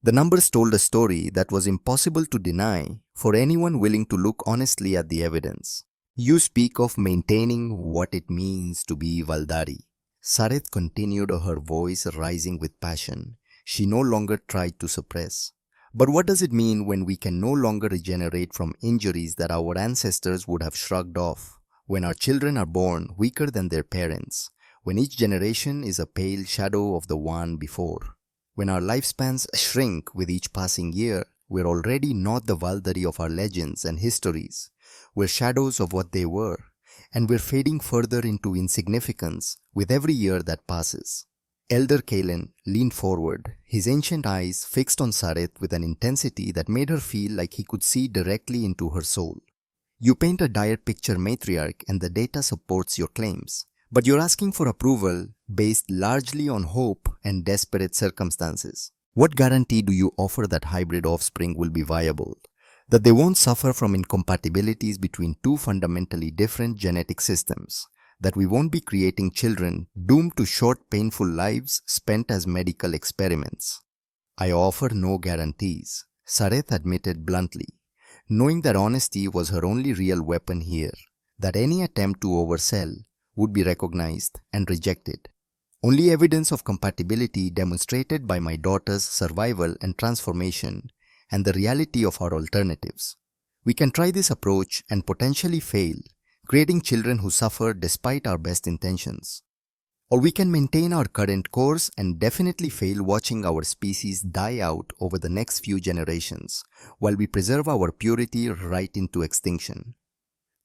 The numbers told a story that was impossible to deny for anyone willing to look honestly at the evidence. You speak of maintaining what it means to be Valdari. Sareth continued, her voice rising with passion. She no longer tried to suppress. But what does it mean when we can no longer regenerate from injuries that our ancestors would have shrugged off? When our children are born weaker than their parents? When each generation is a pale shadow of the one before? When our lifespans shrink with each passing year, we're already not the Valdari of our legends and histories. We're shadows of what they were, and we're fading further into insignificance with every year that passes. Elder Kalen leaned forward, his ancient eyes fixed on Sareth with an intensity that made her feel like he could see directly into her soul. You paint a dire picture, matriarch, and the data supports your claims. But you're asking for approval based largely on hope and desperate circumstances. What guarantee do you offer that hybrid offspring will be viable? That they won't suffer from incompatibilities between two fundamentally different genetic systems? That we won't be creating children doomed to short, painful lives spent as medical experiments? I offer no guarantees, Sareth admitted bluntly, knowing that honesty was her only real weapon here, that any attempt to oversell would be recognized and rejected. Only evidence of compatibility demonstrated by my daughter's survival and transformation and the reality of our alternatives. We can try this approach and potentially fail, creating children who suffer despite our best intentions. Or we can maintain our current course and definitely fail, watching our species die out over the next few generations while we preserve our purity right into extinction.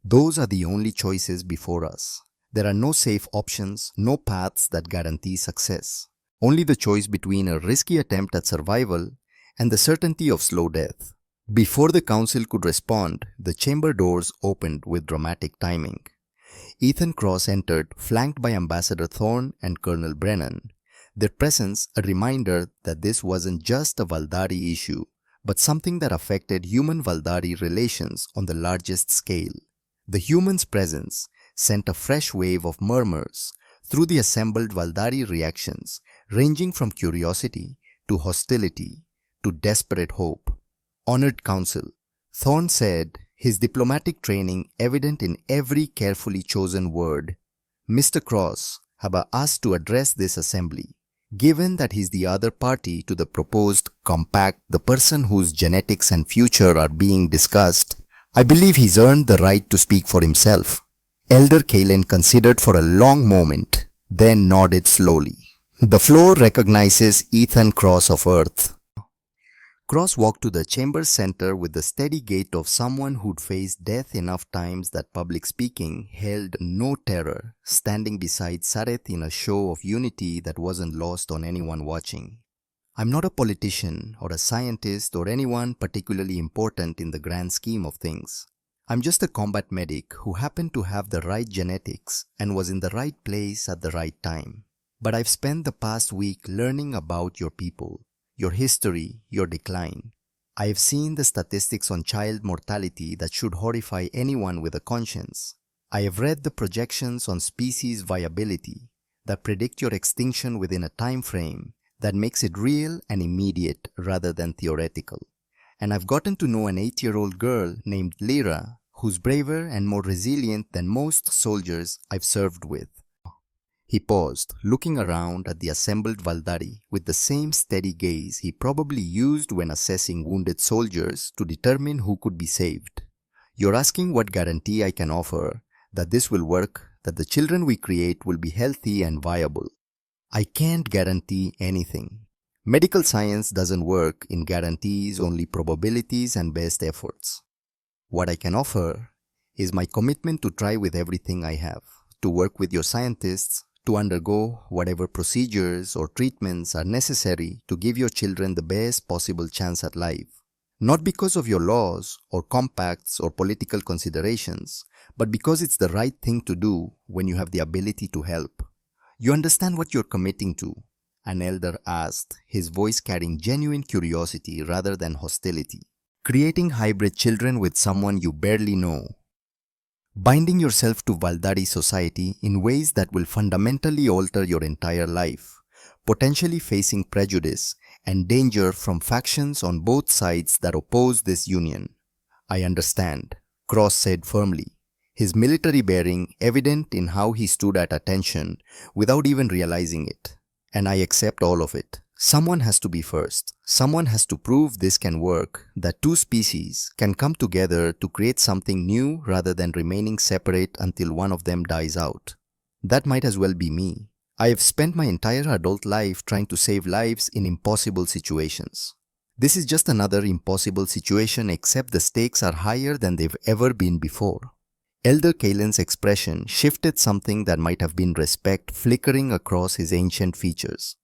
Those are the only choices before us. There are no safe options, no paths that guarantee success. Only the choice between a risky attempt at survival and the certainty of slow death. Before the council could respond, the chamber doors opened with dramatic timing. Ethan Cross entered, flanked by Ambassador Thorne and Colonel Brennan, their presence a reminder that this wasn't just a Valdari issue, but something that affected human-Valdari relations on the largest scale. The humans' presence sent a fresh wave of murmurs through the assembled Valdari, reactions ranging from curiosity to hostility to desperate hope. Honored Council, Thorne said, his diplomatic training evident in every carefully chosen word. Mr. Cross have asked to address this assembly. Given that he's the other party to the proposed compact, the person whose genetics and future are being discussed, I believe he's earned the right to speak for himself. Elder Kalen considered for a long moment, then nodded slowly. The floor recognizes Ethan Cross of Earth. Cross walked to the chamber's center with the steady gait of someone who'd faced death enough times that public speaking held no terror, standing beside Sareth in a show of unity that wasn't lost on anyone watching. I'm not a politician or a scientist or anyone particularly important in the grand scheme of things. I'm just a combat medic who happened to have the right genetics and was in the right place at the right time. But I've spent the past week learning about your people, your history, your decline. I have seen the statistics on child mortality that should horrify anyone with a conscience. I have read the projections on species viability that predict your extinction within a time frame that makes it real and immediate rather than theoretical. And I've gotten to know an 8-year-old girl named Lyra who's braver and more resilient than most soldiers I've served with. He paused, looking around at the assembled Valdari with the same steady gaze he probably used when assessing wounded soldiers to determine who could be saved. You're asking what guarantee I can offer that this will work, that the children we create will be healthy and viable. I can't guarantee anything. Medical science doesn't work in guarantees, only probabilities and best efforts. What I can offer is my commitment to try with everything I have, to work with your scientists, to undergo whatever procedures or treatments are necessary to give your children the best possible chance at life. Not because of your laws or compacts or political considerations, but because it's the right thing to do when you have the ability to help. You understand what you're committing to? An elder asked, his voice carrying genuine curiosity rather than hostility. Creating hybrid children with someone you barely know. Binding yourself to Valdari society in ways that will fundamentally alter your entire life, potentially facing prejudice and danger from factions on both sides that oppose this union. I understand, Cross said firmly, his military bearing evident in how he stood at attention without even realizing it. And I accept all of it. Someone has to be first. Someone has to prove this can work, that two species can come together to create something new rather than remaining separate until one of them dies out. That might as well be me. I have spent my entire adult life trying to save lives in impossible situations. This is just another impossible situation, except the stakes are higher than they've ever been before. Elder Kalen's expression shifted, something that might have been respect flickering across his ancient features.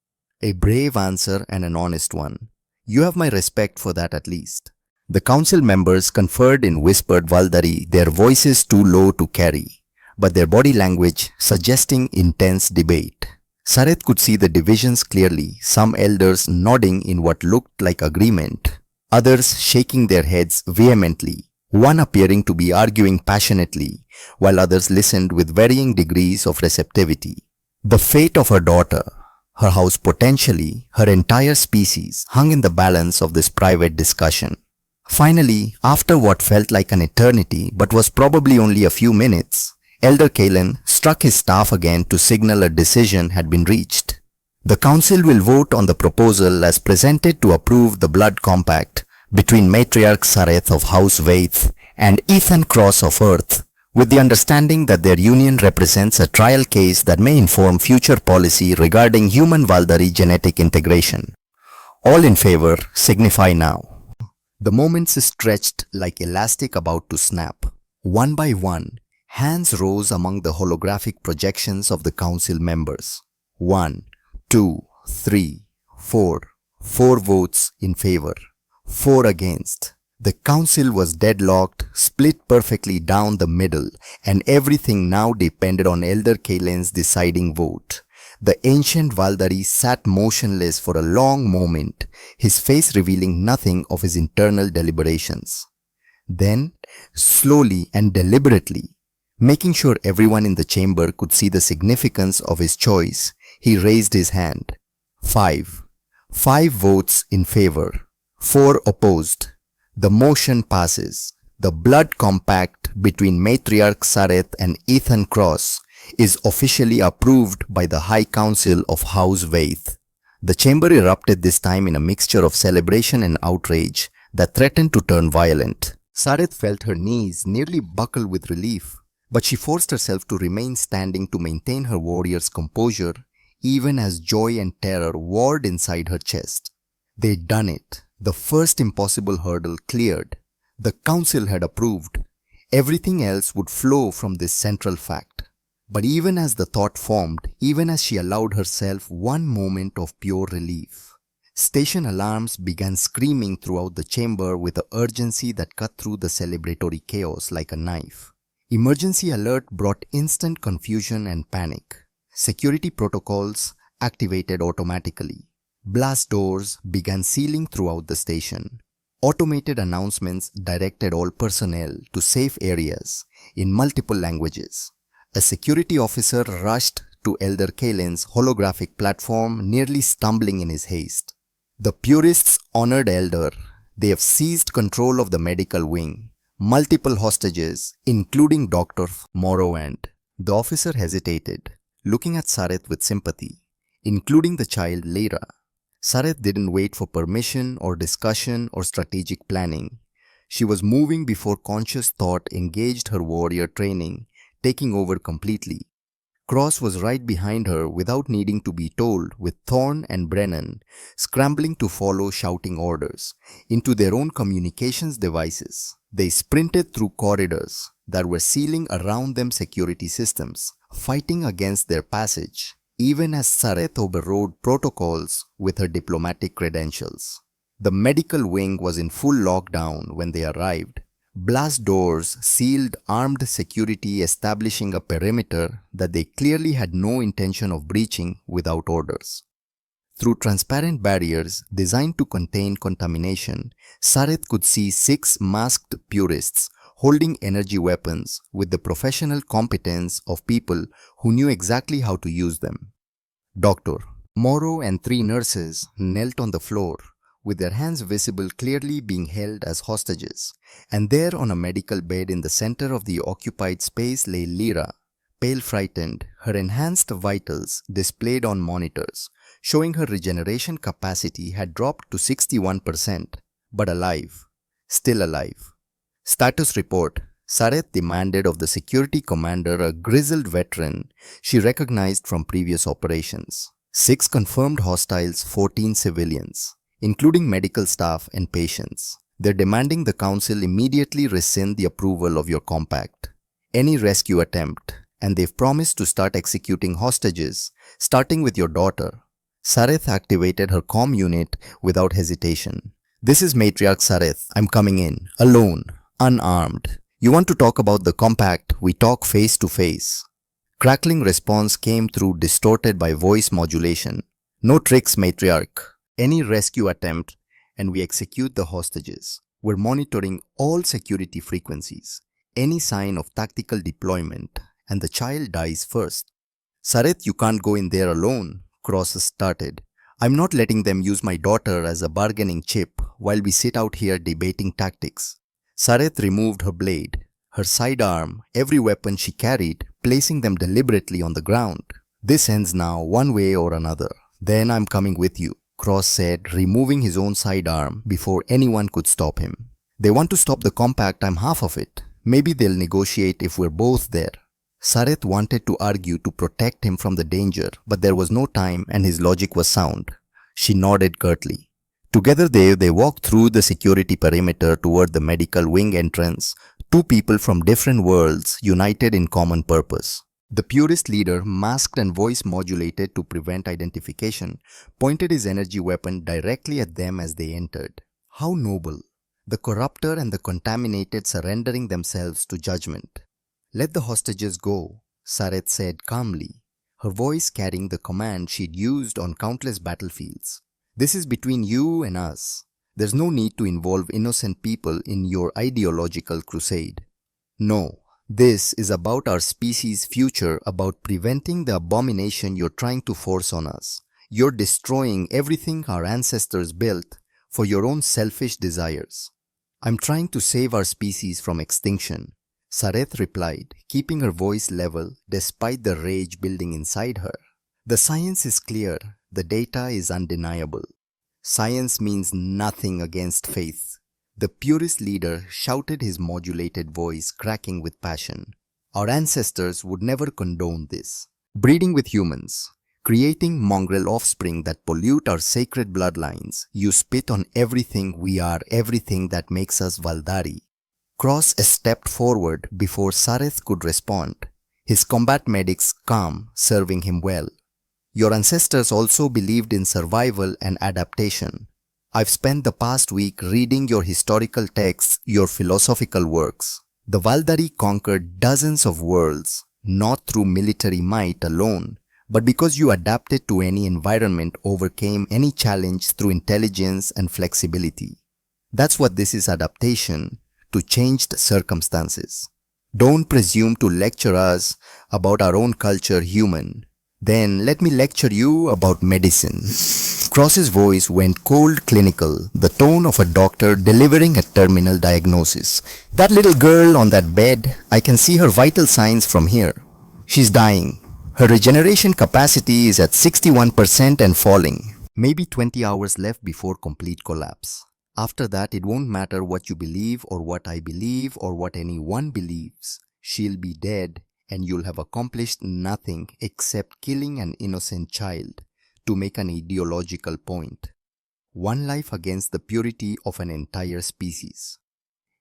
A brave answer and an honest one. You have my respect for that at least. The council members conferred in whispered Valdari, their voices too low to carry, but their body language suggesting intense debate. Sareth could see the divisions clearly, some elders nodding in what looked like agreement, others shaking their heads vehemently, one appearing to be arguing passionately, while others listened with varying degrees of receptivity. The fate of her daughter, her house, potentially her entire species, hung in the balance of this private discussion. Finally, after what felt like an eternity but was probably only a few minutes, Elder Kalen struck his staff again to signal a decision had been reached. The council will vote on the proposal as presented to approve the blood compact between Matriarch Sareth of House Vaith and Ethan Cross of Earth, with the understanding that their union represents a trial case that may inform future policy regarding human Valdari genetic integration. All in favor signify now. The moments stretched like elastic about to snap. One by one, hands rose among the holographic projections of the council members. 1, 2, 3, 4. 4 votes in favor. 4 against. The council was deadlocked, split perfectly down the middle, and everything now depended on Elder Kalen's deciding vote. The ancient Valdari sat motionless for a long moment, his face revealing nothing of his internal deliberations. Then, slowly and deliberately, making sure everyone in the chamber could see the significance of his choice, he raised his hand. 5. 5 votes in favor. 4 opposed. The motion passes. The blood compact between Matriarch Sareth and Ethan Cross is officially approved by the High Council of House Vaith. The chamber erupted this time in a mixture of celebration and outrage that threatened to turn violent. Sareth felt her knees nearly buckle with relief, but she forced herself to remain standing to maintain her warrior's composure, even as joy and terror warred inside her chest. They'd done it. The first impossible hurdle cleared. The council had approved. Everything else would flow from this central fact. But even as the thought formed, even as she allowed herself one moment of pure relief, station alarms began screaming throughout the chamber with an urgency that cut through the celebratory chaos like a knife. Emergency alert brought instant confusion and panic. Security protocols activated automatically. Blast doors began sealing throughout the station. Automated announcements directed all personnel to safe areas in multiple languages. A security officer rushed to Elder Kalen's holographic platform, nearly stumbling in his haste. The purists honored Elder. They have seized control of the medical wing. Multiple hostages, including Dr. Morrow, and the officer hesitated, looking at Sareth with sympathy, including the child Lyra. Sareth didn't wait for permission or discussion or strategic planning. She was moving before conscious thought engaged her warrior training, taking over completely. Cross was right behind her without needing to be told, with Thorne and Brennan scrambling to follow, shouting orders into their own communications devices. They sprinted through corridors that were sealing around them security systems, fighting against their passage, even as Sareth overrode protocols with her diplomatic credentials. The medical wing was in full lockdown when they arrived. Blast doors sealed armed security, establishing a perimeter that they clearly had no intention of breaching without orders. Through transparent barriers designed to contain contamination, Sareth could see 6 masked purists holding energy weapons with the professional competence of people who knew exactly how to use them. Dr. Morrow and 3 nurses knelt on the floor, with their hands visible, clearly being held as hostages, and there on a medical bed in the center of the occupied space lay Lyra, pale, frightened, her enhanced vitals displayed on monitors, showing her regeneration capacity had dropped to 61%, but alive, still alive. Status report. Sareth demanded of the security commander, a grizzled veteran she recognized from previous operations. 6 confirmed hostiles, 14 civilians, including medical staff and patients. They're demanding the council immediately rescind the approval of your compact, any rescue attempt, and they've promised to start executing hostages, starting with your daughter. Sareth activated her comm unit without hesitation. This is Matriarch Sareth. I'm coming in, alone, unarmed. You want to talk about the compact? We talk face to face. Crackling response came through, distorted by voice modulation. No tricks, Matriarch. Any rescue attempt and we execute the hostages. We're monitoring all security frequencies. Any sign of tactical deployment and the child dies first. Sareth, you can't go in there alone, Cross started. I'm not letting them use my daughter as a bargaining chip while we sit out here debating tactics. Sareth removed her blade, her sidearm, every weapon she carried, placing them deliberately on the ground. This ends now, one way or another. Then I'm coming with you, Cross said, removing his own sidearm before anyone could stop him. They want to stop the compact, I'm half of it. Maybe they'll negotiate if we're both there. Sareth wanted to argue to protect him from the danger, but there was no time and his logic was sound. She nodded curtly. Together they walked through the security perimeter toward the medical wing entrance, 2 people from different worlds united in common purpose. The purist leader, masked and voice modulated to prevent identification, pointed his energy weapon directly at them as they entered. How noble! The corrupter and the contaminated surrendering themselves to judgment. Let the hostages go, Sareth said calmly, her voice carrying the command she'd used on countless battlefields. This is between you and us. There's no need to involve innocent people in your ideological crusade. No. This is about our species' future, about preventing the abomination you're trying to force on us. You're destroying everything our ancestors built for your own selfish desires. I'm trying to save our species from extinction, Sareth replied, keeping her voice level despite the rage building inside her. The science is clear, the data is undeniable. Science means nothing against faith. The purist leader shouted, his modulated voice cracking with passion. Our ancestors would never condone this. Breeding with humans, creating mongrel offspring that pollute our sacred bloodlines. You spit on everything we are, everything that makes us Valdari. Cross stepped forward before Sareth could respond, his combat medics calm, serving him well. Your ancestors also believed in survival and adaptation. I've spent the past week reading your historical texts, your philosophical works. The Valdari conquered dozens of worlds, not through military might alone, but because you adapted to any environment, overcame any challenge through intelligence and flexibility. That's what this is, adaptation to changed circumstances. Don't presume to lecture us about our own culture, human. Then let me lecture you about medicine. Cross's voice went cold, clinical, the tone of a doctor delivering a terminal diagnosis. That little girl on that bed, I can see her vital signs from here. She's dying. Her regeneration capacity is at 61% and falling. Maybe 20 hours left before complete collapse. After that, it won't matter what you believe or what I believe or what anyone believes. She'll be dead and you'll have accomplished nothing except killing an innocent child to make an ideological point. One life against the purity of an entire species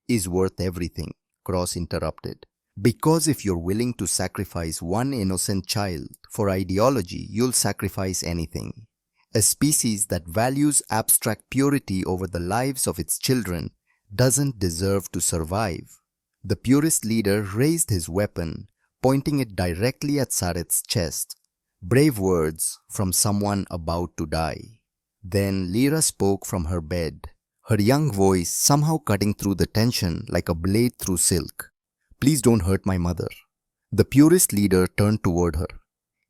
is worth everything, Cross interrupted. Because if you're willing to sacrifice one innocent child for ideology, you'll sacrifice anything. A species that values abstract purity over the lives of its children doesn't deserve to survive. The purist leader raised his weapon, pointing it directly at Sareth's chest. Brave words from someone about to die. Then Lyra spoke from her bed, her young voice somehow cutting through the tension like a blade through silk. Please don't hurt my mother. The purist leader turned toward her.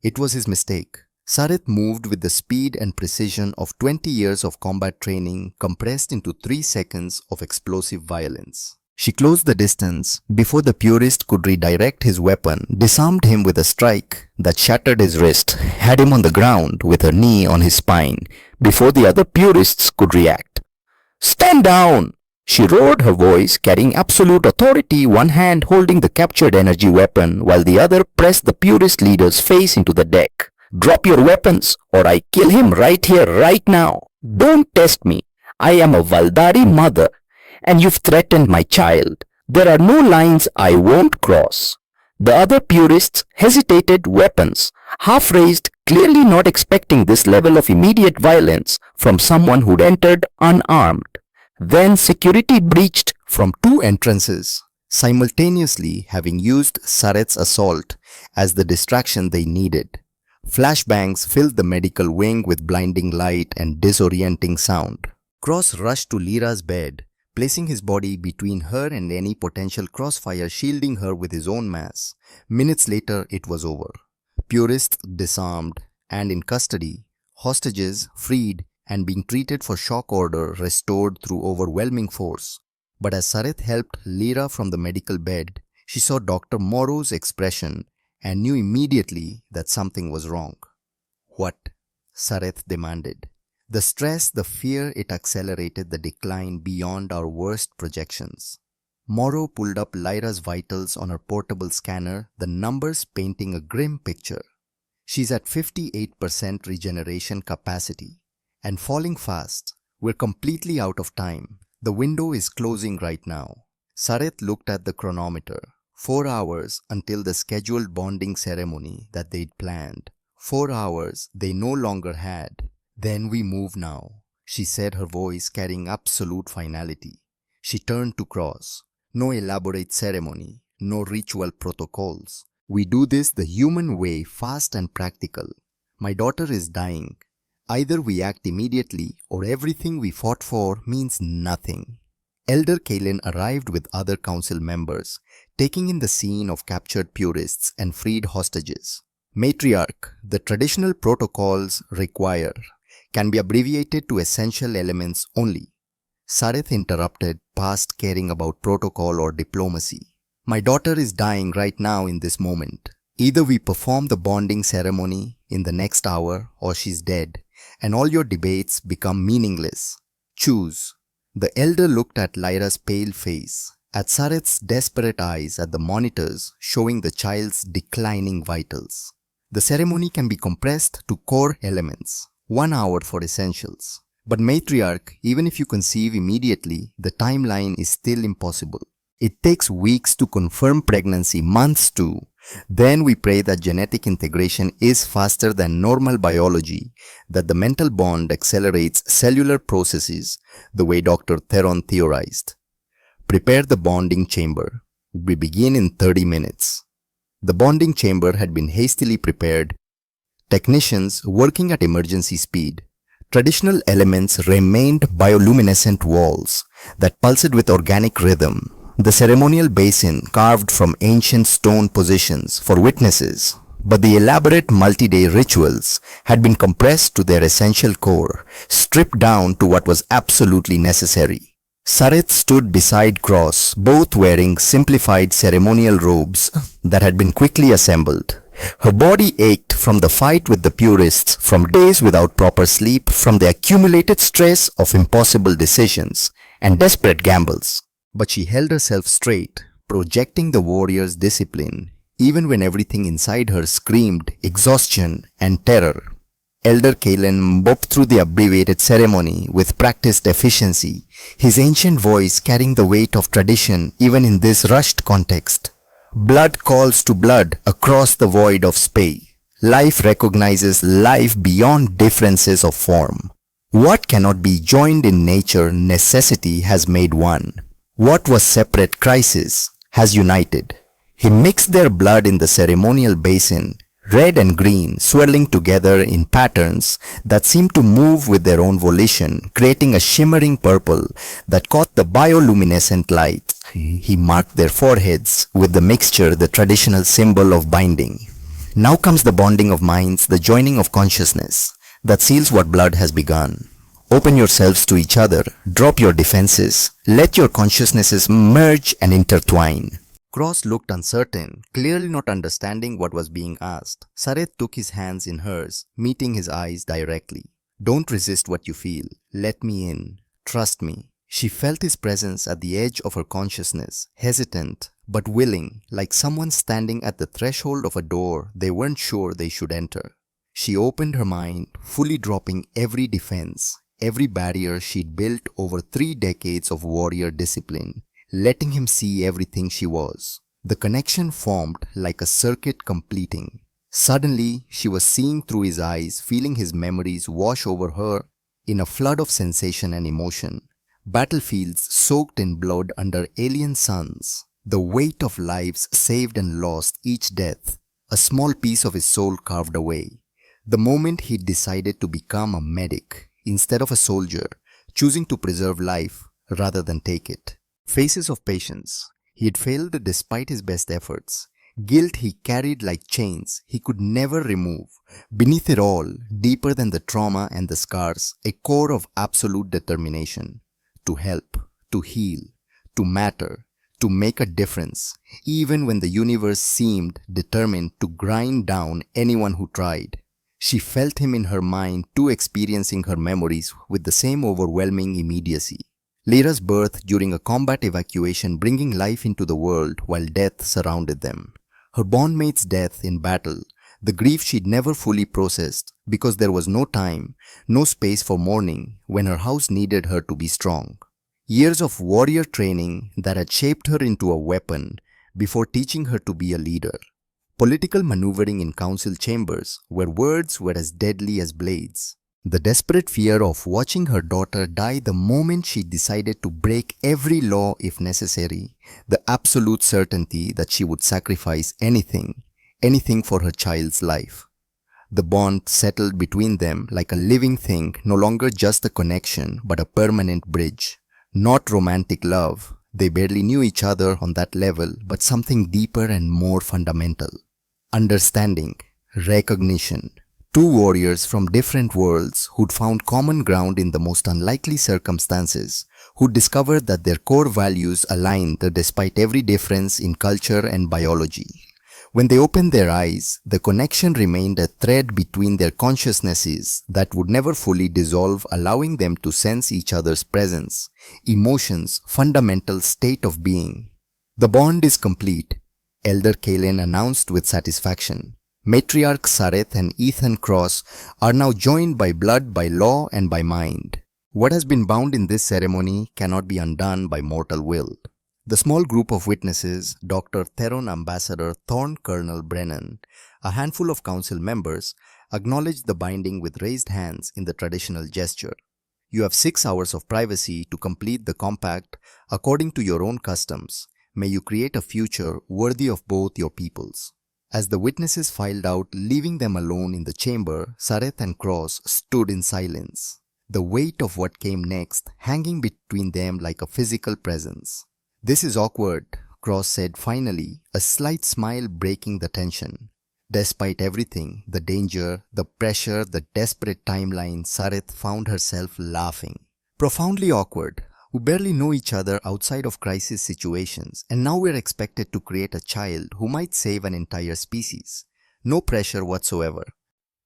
It was his mistake. Sareth moved with the speed and precision of 20 years of combat training compressed into 3 seconds of explosive violence. She closed the distance before the purist could redirect his weapon, disarmed him with a strike that shattered his wrist, had him on the ground with her knee on his spine before the other purists could react. "Stand down!" she roared, her voice carrying absolute authority, one hand holding the captured energy weapon while the other pressed the purist leader's face into the deck. "Drop your weapons or I kill him right here, right now. Don't test me. I am a Valdari mother and you've threatened my child. There are no lines I won't cross." The other purists hesitated, weapons half raised, clearly not expecting this level of immediate violence from someone who'd entered unarmed. Then security breached from 2 entrances, simultaneously having used Sareth's assault as the distraction they needed. Flashbangs filled the medical wing with blinding light and disorienting sound. Cross rushed to Lyra's bed, placing his body between her and any potential crossfire, shielding her with his own mass. Minutes later, it was over. Purists disarmed and in custody, hostages freed and being treated for shock order restored through overwhelming force. But as Sareth helped Lyra from the medical bed, she saw Dr. Morrow's expression and knew immediately that something was wrong. "What?" Sareth demanded. The stress, the fear, it accelerated the decline beyond our worst projections. Morrow pulled up Lyra's vitals on her portable scanner, the numbers painting a grim picture. She's at 58% regeneration capacity and falling fast. We're completely out of time. The window is closing right now. Sareth looked at the chronometer. 4 hours until the scheduled bonding ceremony that they'd planned. 4 hours they no longer had. "Then we move now," she said, her voice carrying absolute finality. She turned to Cross. "No elaborate ceremony, no ritual protocols. We do this the human way, fast and practical. My daughter is dying. Either we act immediately or everything we fought for means nothing." Elder Kalen arrived with other council members, taking in the scene of captured purists and freed hostages. "Matriarch, the traditional protocols require can be abbreviated to essential elements only." Sareth interrupted, past caring about protocol or diplomacy. "My daughter is dying right now in this moment. Either we perform the bonding ceremony in the next hour or she's dead, and all your debates become meaningless. Choose." The elder looked at Lyra's pale face, at Sareth's desperate eyes, at the monitors showing the child's declining vitals. "The ceremony can be compressed to core elements. 1 hour for essentials. But matriarch, even if you conceive immediately, the timeline is still impossible. It takes weeks to confirm pregnancy, months too. Then we pray that genetic integration is faster than normal biology, that the mental bond accelerates cellular processes the way Dr. Theron theorized. Prepare the bonding chamber. We begin in 30 minutes. The bonding chamber had been hastily prepared. Technicians working at emergency speed. Traditional elements remained bioluminescent walls that pulsed with organic rhythm. The ceremonial basin carved from ancient stone positions for witnesses, but the elaborate multi-day rituals had been compressed to their essential core, stripped down to what was absolutely necessary. Sareth stood beside Cross, both wearing simplified ceremonial robes that had been quickly assembled. Her body ached from the fight with the purists, from days without proper sleep, from the accumulated stress of impossible decisions and desperate gambles. But she held herself straight, projecting the warrior's discipline even when everything inside her screamed exhaustion and terror. Elder Kalen moved through the abbreviated ceremony with practiced efficiency, his ancient voice carrying the weight of tradition even in this rushed context. Blood calls to blood across the void of space. Life recognizes life beyond differences of form. What cannot be joined in nature, necessity has made one. What was separate, crisis has united. He mixed their blood in the ceremonial basin, red and green swirling together in patterns that seemed to move with their own volition, creating a shimmering purple that caught the bioluminescent light. He marked their foreheads with the mixture, the traditional symbol of binding. Now comes the bonding of minds, the joining of consciousness that seals what blood has begun. Open yourselves to each other, drop your defenses, let your consciousnesses merge and intertwine. Cross looked uncertain, clearly not understanding what was being asked. Sareth took his hands in hers, meeting his eyes directly. Don't resist what you feel. Let me in. Trust me. She felt his presence at the edge of her consciousness, hesitant but willing, like someone standing at the threshold of a door they weren't sure they should enter. She opened her mind, fully dropping every defense, every barrier she'd built over 3 decades of warrior discipline, letting him see everything she was. The connection formed like a circuit completing. Suddenly, she was seeing through his eyes, feeling his memories wash over her in a flood of sensation and emotion. Battlefields soaked in blood under alien suns. The weight of lives saved and lost, each death, a small piece of his soul carved away. The moment he decided to become a medic instead of a soldier, choosing to preserve life rather than take it. Faces of patience. He had failed despite his best efforts. Guilt he carried like chains he could never remove. Beneath it all, deeper than the trauma and the scars, a core of absolute determination. To help, to heal, to matter, to make a difference, even when the universe seemed determined to grind down anyone who tried. She felt him in her mind too, experiencing her memories with the same overwhelming immediacy. Lyra's birth during a combat evacuation, bringing life into the world while death surrounded them. Her bondmate's death in battle, the grief she'd never fully processed because there was no time, no space for mourning when her house needed her to be strong. Years of warrior training that had shaped her into a weapon before teaching her to be a leader. Political maneuvering in council chambers where words were as deadly as blades. The desperate fear of watching her daughter die the moment she decided to break every law if necessary. The absolute certainty that she would sacrifice anything for her child's life. The bond settled between them like a living thing, no longer just a connection but a permanent bridge. Not romantic love, they barely knew each other on that level, but something deeper and more fundamental. Understanding, recognition. Two warriors from different worlds who'd found common ground in the most unlikely circumstances, who discovered that their core values aligned despite every difference in culture and biology. When they opened their eyes, the connection remained a thread between their consciousnesses that would never fully dissolve, allowing them to sense each other's presence, emotions, fundamental state of being. The bond is complete, Elder Kalen announced with satisfaction. Matriarch Sareth and Ethan Cross are now joined by blood, by law, and by mind. What has been bound in this ceremony cannot be undone by mortal will. The small group of witnesses, Dr. Theron Ambassador Thorn Colonel Brennan, a handful of council members, acknowledged the binding with raised hands in the traditional gesture. You have 6 hours of privacy to complete the compact according to your own customs. May you create a future worthy of both your peoples. As the witnesses filed out, leaving them alone in the chamber, Sareth and Cross stood in silence, the weight of what came next hanging between them like a physical presence. "This is awkward," Cross said finally, a slight smile breaking the tension. Despite everything, the danger, the pressure, the desperate timeline, Sareth found herself laughing. "Profoundly awkward. We barely know each other outside of crisis situations, and now we're expected to create a child who might save an entire species. No pressure whatsoever."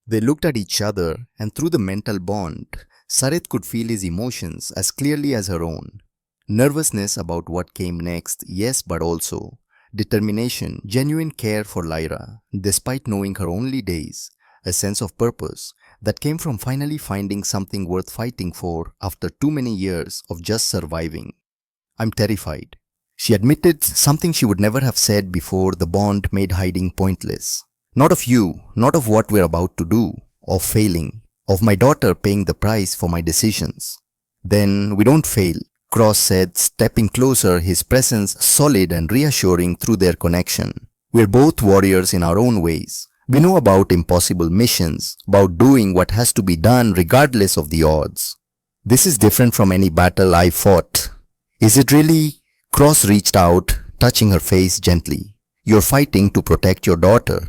They looked at each other, and through the mental bond, Sareth could feel his emotions as clearly as her own. Nervousness about what came next, yes, but also determination, genuine care for Lyra, despite knowing her only days, a sense of purpose that came from finally finding something worth fighting for after too many years of just surviving. I'm terrified. She admitted something she would never have said before the bond made hiding pointless. Not of you, not of what we're about to do, of failing, of my daughter paying the price for my decisions. Then we don't fail, Cross said, stepping closer, his presence solid and reassuring through their connection. We're both warriors in our own ways. We know about impossible missions, about doing what has to be done regardless of the odds. This is different from any battle I fought. Is it really? Cross reached out, touching her face gently. You're fighting to protect your daughter.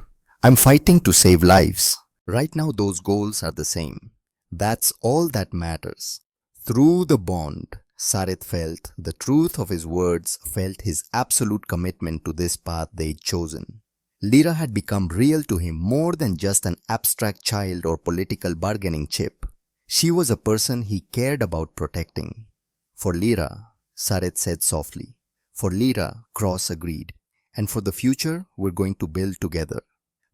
I'm fighting to save lives. Right now those goals are the same. That's all that matters. Through the bond, Sareth felt the truth of his words, felt his absolute commitment to this path they'd chosen. Lyra had become real to him more than just an abstract child or political bargaining chip. She was a person he cared about protecting. For Lyra, Sareth said softly. For Lyra, Cross agreed. And for the future, we're going to build together.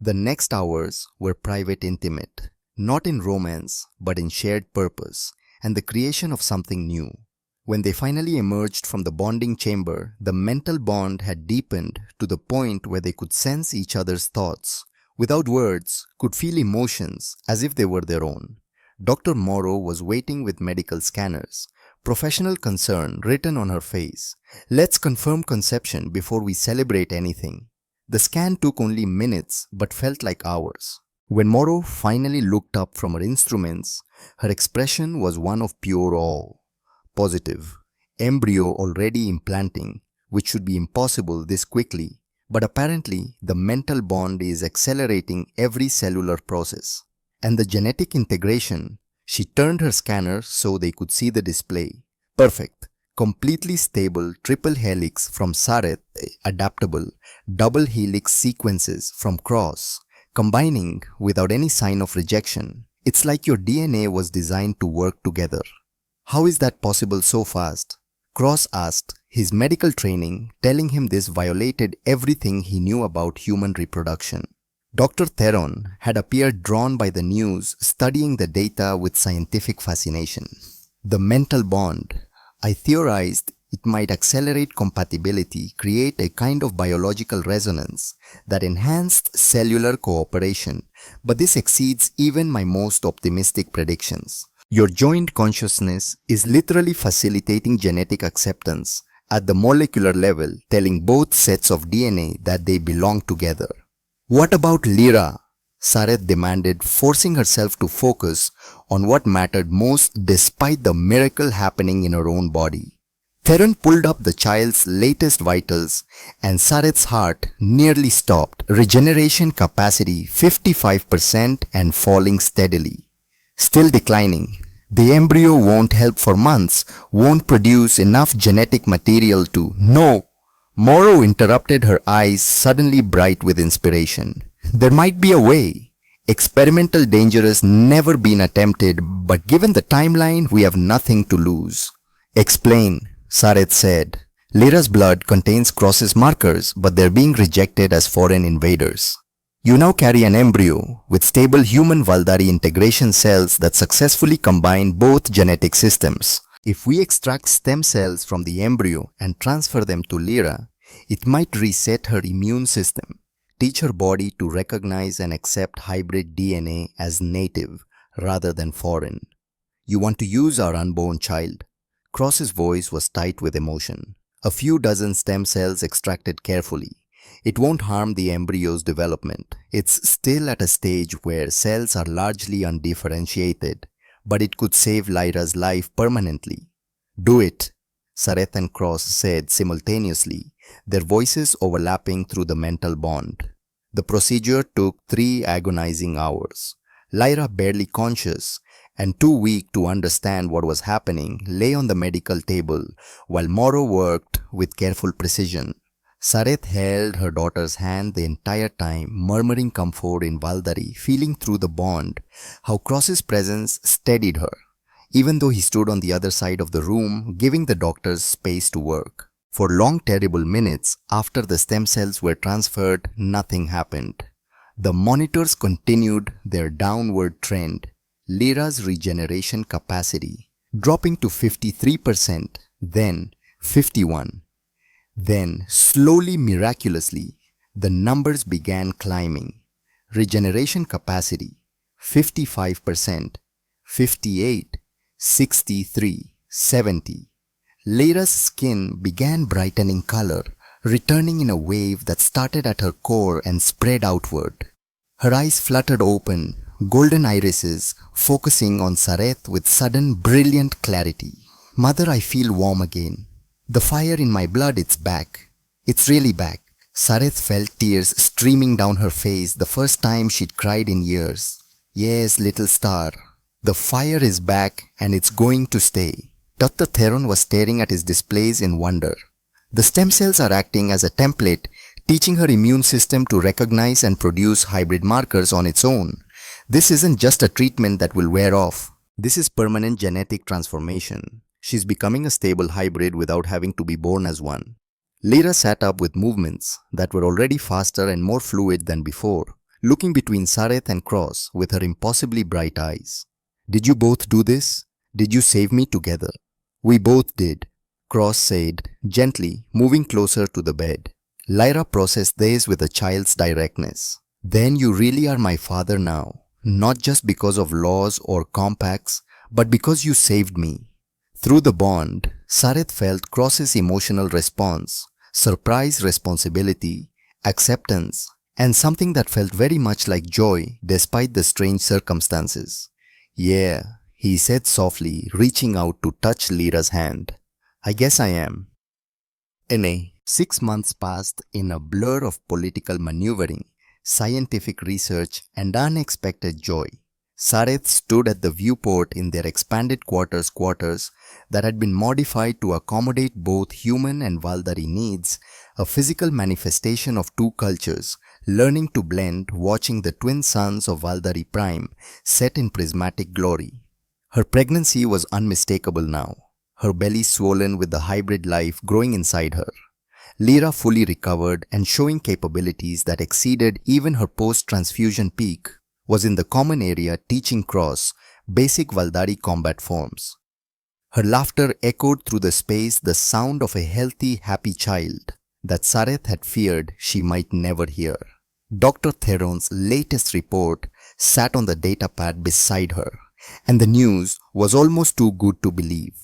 The next hours were private, intimate, not in romance, but in shared purpose and the creation of something new. When they finally emerged from the bonding chamber, the mental bond had deepened to the point where they could sense each other's thoughts, without words, could feel emotions as if they were their own. Dr. Morrow was waiting with medical scanners, professional concern written on her face. Let's confirm conception before we celebrate anything. The scan took only minutes but felt like hours. When Morrow finally looked up from her instruments, her expression was one of pure awe. Positive. Embryo already implanting, which should be impossible this quickly, but apparently the mental bond is accelerating every cellular process. And the genetic integration, she turned her scanner so they could see the display. Perfect. Completely stable triple helix from Sareth, adaptable double helix sequences from Cross, combining without any sign of rejection. It's like your DNA was designed to work together. How is that possible so fast? Cross asked, his medical training telling him this violated everything he knew about human reproduction. Dr. Theron had appeared drawn by the news, studying the data with scientific fascination. The mental bond. I theorized it might accelerate compatibility, create a kind of biological resonance that enhanced cellular cooperation, but this exceeds even my most optimistic predictions. Your joint consciousness is literally facilitating genetic acceptance at the molecular level, telling both sets of DNA that they belong together. What about Lyra? Sareth demanded, forcing herself to focus on what mattered most despite the miracle happening in her own body. Theron pulled up the child's latest vitals and Sareth's heart nearly stopped. Regeneration capacity 55% and falling steadily. Still declining. The embryo won't help for months, won't produce enough genetic material to... No! Morrow interrupted, her eyes suddenly bright with inspiration. There might be a way. Experimental dangerous never been attempted, but given the timeline, we have nothing to lose. Explain, Sareth said. Lyra's blood contains Cross's markers, but they're being rejected as foreign invaders. You now carry an embryo with stable human Valdari integration cells that successfully combine both genetic systems. If we extract stem cells from the embryo and transfer them to Lyra, it might reset her immune system, teach her body to recognize and accept hybrid DNA as native rather than foreign. You want to use our unborn child? Cross's voice was tight with emotion. A few dozen stem cells extracted carefully. It won't harm the embryo's development. It's still at a stage where cells are largely undifferentiated, but it could save Lyra's life permanently. Do it, Sareth and Cross said simultaneously, their voices overlapping through the mental bond. The procedure took 3 agonizing hours. Lyra, barely conscious and too weak to understand what was happening, lay on the medical table while Morrow worked with careful precision. Sareth held her daughter's hand the entire time, murmuring comfort in Valdari, feeling through the bond how Cross's presence steadied her, even though he stood on the other side of the room, giving the doctors space to work. For long terrible minutes after the stem cells were transferred, nothing happened. The monitors continued their downward trend, Lyra's regeneration capacity dropping to 53%, then 51. Then, slowly, miraculously, the numbers began climbing. Regeneration capacity 55%, 58, 63, 70. Lyra's skin began brightening color, returning in a wave that started at her core and spread outward. Her eyes fluttered open, golden irises focusing on Sareth with sudden brilliant clarity. Mother, I feel warm again. The fire in my blood, it's back. It's really back. Sareth felt tears streaming down her face, the first time she'd cried in years. Yes, little star. The fire is back and it's going to stay. Dr. Theron was staring at his displays in wonder. The stem cells are acting as a template, teaching her immune system to recognize and produce hybrid markers on its own. This isn't just a treatment that will wear off. This is permanent genetic transformation. She's becoming a stable hybrid without having to be born as one. Lyra sat up with movements that were already faster and more fluid than before, looking between Sareth and Cross with her impossibly bright eyes. Did you both do this? Did you save me together? We both did, Cross said, gently, moving closer to the bed. Lyra processed this with a child's directness. Then you really are my father now, not just because of laws or compacts, but because you saved me. Through the bond, Sareth felt Cross's emotional response, surprise, responsibility, acceptance, and something that felt very much like joy despite the strange circumstances. Yeah, he said softly, reaching out to touch Lyra's hand. I guess I am. 6 months passed in a blur of political maneuvering, scientific research, and unexpected joy. Sareth stood at the viewport in their expanded quarters that had been modified to accommodate both human and Valdari needs, a physical manifestation of two cultures, learning to blend, watching the twin suns of Valdari Prime set in prismatic glory. Her pregnancy was unmistakable now, her belly swollen with the hybrid life growing inside her. Lyra fully recovered and showing capabilities that exceeded even her post-transfusion peak, was in the common area teaching Cross basic Valdari combat forms. Her laughter echoed through the space, the sound of a healthy, happy child that Sareth had feared she might never hear. Dr. Theron's latest report sat on the datapad beside her, and the news was almost too good to believe.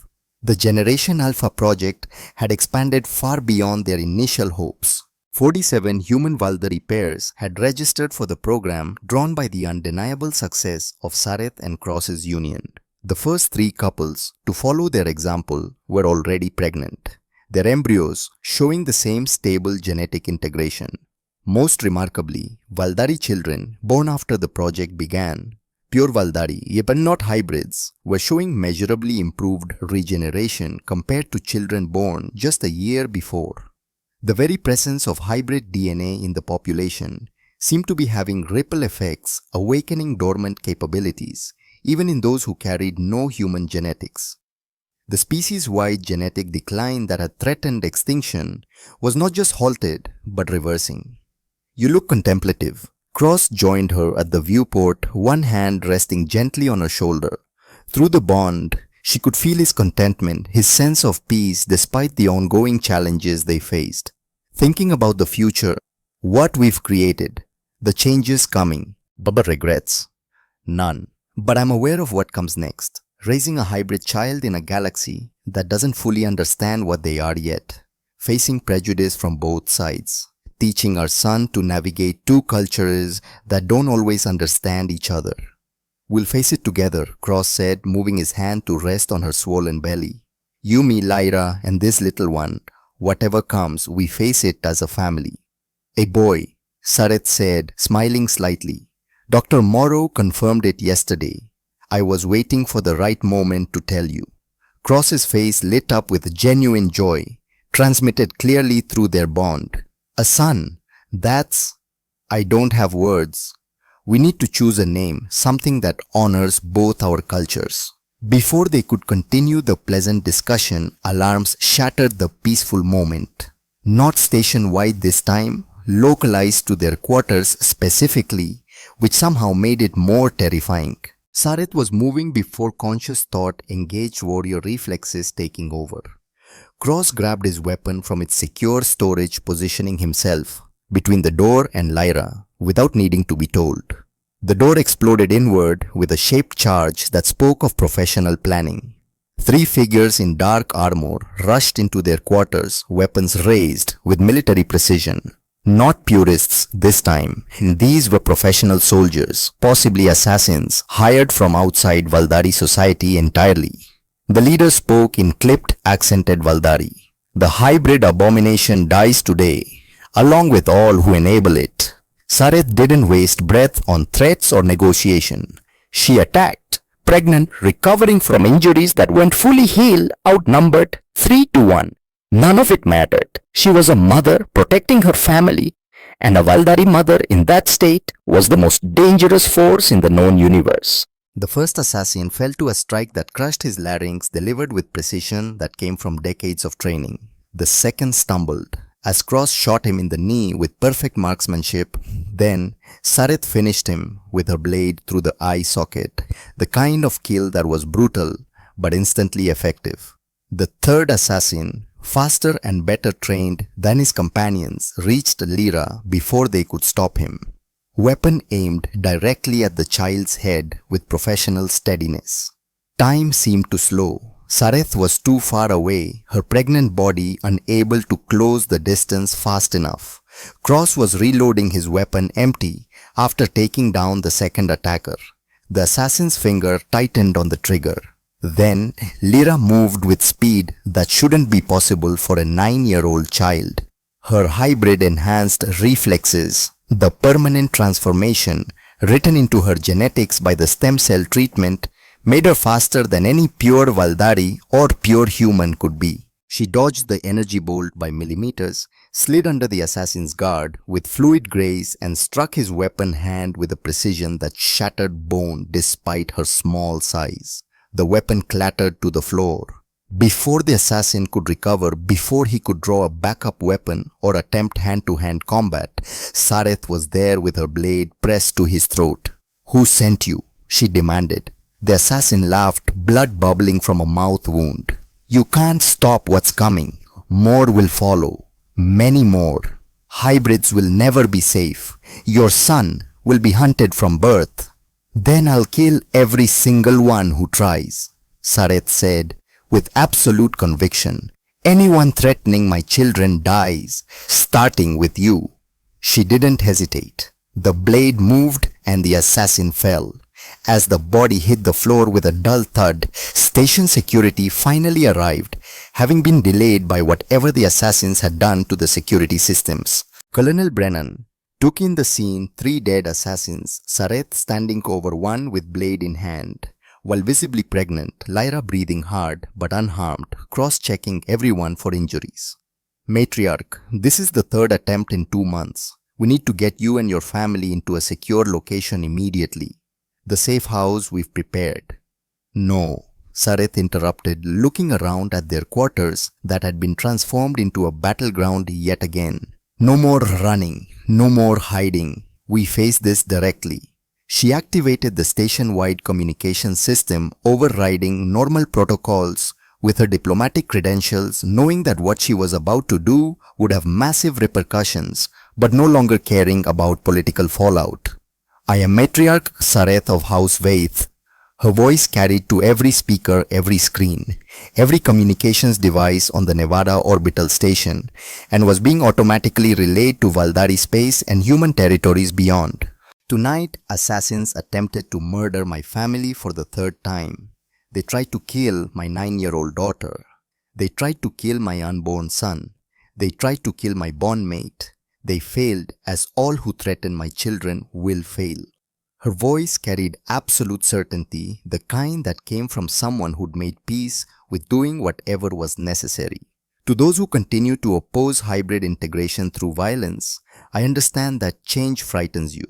The Generation Alpha project had expanded far beyond their initial hopes. 47 human Valdari pairs had registered for the program, drawn by the undeniable success of Sareth and Cross's union. The first 3 couples to follow their example were already pregnant, their embryos showing the same stable genetic integration. Most remarkably, Valdari children born after the project began, pure Valdari, but not hybrids, were showing measurably improved regeneration compared to children born just a year before. The very presence of hybrid DNA in the population seemed to be having ripple effects, awakening dormant capabilities, even in those who carried no human genetics. The species-wide genetic decline that had threatened extinction was not just halted, but reversing. You look contemplative. Cross joined her at the viewport, one hand resting gently on her shoulder. Through the bond, she could feel his contentment, his sense of peace despite the ongoing challenges they faced. Thinking about the future, what we've created, the changes coming, but regrets? None. But I'm aware of what comes next. Raising a hybrid child in a galaxy that doesn't fully understand what they are yet. Facing prejudice from both sides. Teaching our son to navigate two cultures that don't always understand each other. We'll face it together, Cross said, moving his hand to rest on her swollen belly. You, me, Lyra, and this little one, whatever comes, we face it as a family. A boy, Sareth said, smiling slightly. Dr. Morrow confirmed it yesterday. I was waiting for the right moment to tell you. Cross's face lit up with genuine joy, transmitted clearly through their bond. A son, that's... I don't have words. We need to choose a name, something that honors both our cultures. Before they could continue the pleasant discussion, alarms shattered the peaceful moment. Not station-wide this time, localized to their quarters specifically, which somehow made it more terrifying. Sareth was moving before conscious thought engaged warrior reflexes taking over. Cross grabbed his weapon from its secure storage, positioning himself between the door and Lyra without needing to be told. The door exploded inward with a shaped charge that spoke of professional planning. 3 figures in dark armor rushed into their quarters, weapons raised with military precision. Not purists this time. These were professional soldiers, possibly assassins, hired from outside Valdari society entirely. The leader spoke in clipped, accented Valdari. The hybrid abomination dies today, along with all who enable it. Sareth didn't waste breath on threats or negotiation. She attacked, pregnant, recovering from injuries that went fully healed, outnumbered 3-1. None of it mattered. She was a mother protecting her family, and a Valdari mother in that state was the most dangerous force in the known universe. The first assassin fell to a strike that crushed his larynx, delivered with precision that came from decades of training. The second stumbled, as Cross shot him in the knee with perfect marksmanship. Then, Sareth finished him with her blade through the eye socket, the kind of kill that was brutal but instantly effective. The third assassin, faster and better trained than his companions, reached Lyra before they could stop him. Weapon aimed directly at the child's head with professional steadiness. Time seemed to slow. Sareth was too far away, her pregnant body unable to close the distance fast enough. Cross was reloading his weapon empty after taking down the second attacker. The assassin's finger tightened on the trigger. Then, Lyra moved with speed that shouldn't be possible for a 9-year-old child. Her hybrid enhanced reflexes, the permanent transformation written into her genetics by the stem cell treatment, made her faster than any pure Valdari or pure human could be. She dodged the energy bolt by millimeters, slid under the assassin's guard with fluid grace, and struck his weapon hand with a precision that shattered bone despite her small size. The weapon clattered to the floor. Before the assassin could recover, before he could draw a backup weapon or attempt hand-to-hand combat, Sareth was there with her blade pressed to his throat. "Who sent you?" she demanded. The assassin laughed, blood bubbling from a mouth wound. "You can't stop what's coming. More will follow. Many more. Hybrids will never be safe. Your son will be hunted from birth." "Then I'll kill every single one who tries," Sareth said with absolute conviction. "Anyone threatening my children dies, starting with you." She didn't hesitate. The blade moved and the assassin fell. As the body hit the floor with a dull thud, station security finally arrived, having been delayed by whatever the assassins had done to the security systems. Colonel Brennan took in the scene 3 dead assassins, Sareth standing over one with blade in hand, while visibly pregnant, Lyra breathing hard but unharmed, cross-checking everyone for injuries. "Matriarch, this is the 3rd attempt in 2 months. We need to get you and your family into a secure location immediately. The safe house we've prepared." "No," Sareth interrupted, looking around at their quarters that had been transformed into a battleground yet again. "No more running, no more hiding. We face this directly." She activated the station-wide communication system, overriding normal protocols with her diplomatic credentials, knowing that what she was about to do would have massive repercussions, but no longer caring about political fallout. "I am Matriarch Sareth of House Vaith." Her voice carried to every speaker, every screen, every communications device on the Nevada orbital station, and was being automatically relayed to Valdari space and human territories beyond. "Tonight, assassins attempted to murder my family for the 3rd time. They tried to kill my 9-year-old daughter. They tried to kill my unborn son. They tried to kill my born mate. They failed, as all who threaten my children will fail." Her voice carried absolute certainty, the kind that came from someone who'd made peace with doing whatever was necessary. To those who continue to oppose hybrid integration through violence, I understand that change frightens you.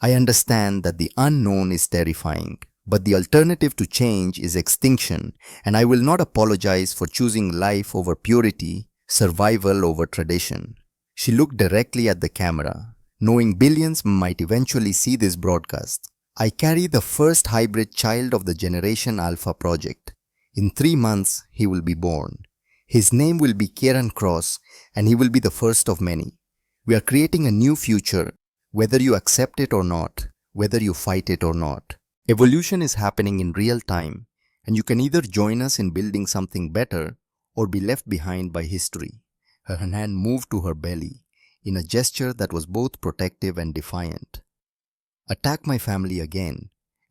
I understand that the unknown is terrifying, But the alternative to change is extinction, and I will not apologize for choosing life over purity, survival over tradition. She looked directly at the camera, knowing billions might eventually see this broadcast. I carry the first hybrid child of the Generation Alpha project. In 3 months, he will be born. His name will be Kieran Cross, and he will be the first of many. We are creating a new future, whether you accept it or not, whether you fight it or not. Evolution is happening in real time, and you can either join us in building something better or be left behind by history. Her hand moved to her belly in a gesture that was both protective and defiant. Attack my family again,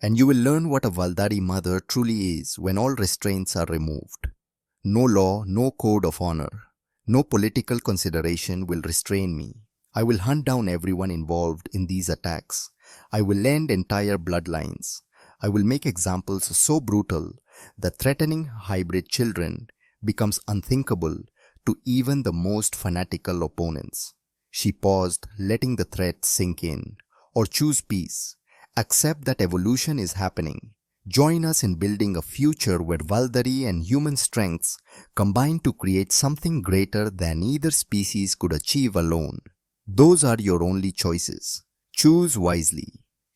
and you will learn what a Valdari mother truly is when all restraints are removed. No law, no code of honor, no political consideration will restrain me. I will hunt down everyone involved in these attacks. I will end entire bloodlines. I will make examples so brutal that threatening hybrid children becomes unthinkable to even the most fanatical opponents. She paused, letting the threat sink in. Or choose peace. Accept that evolution is happening. Join us in building a future where Valdari and human strengths combine to create something greater than either species could achieve alone. Those are your only choices. Choose wisely.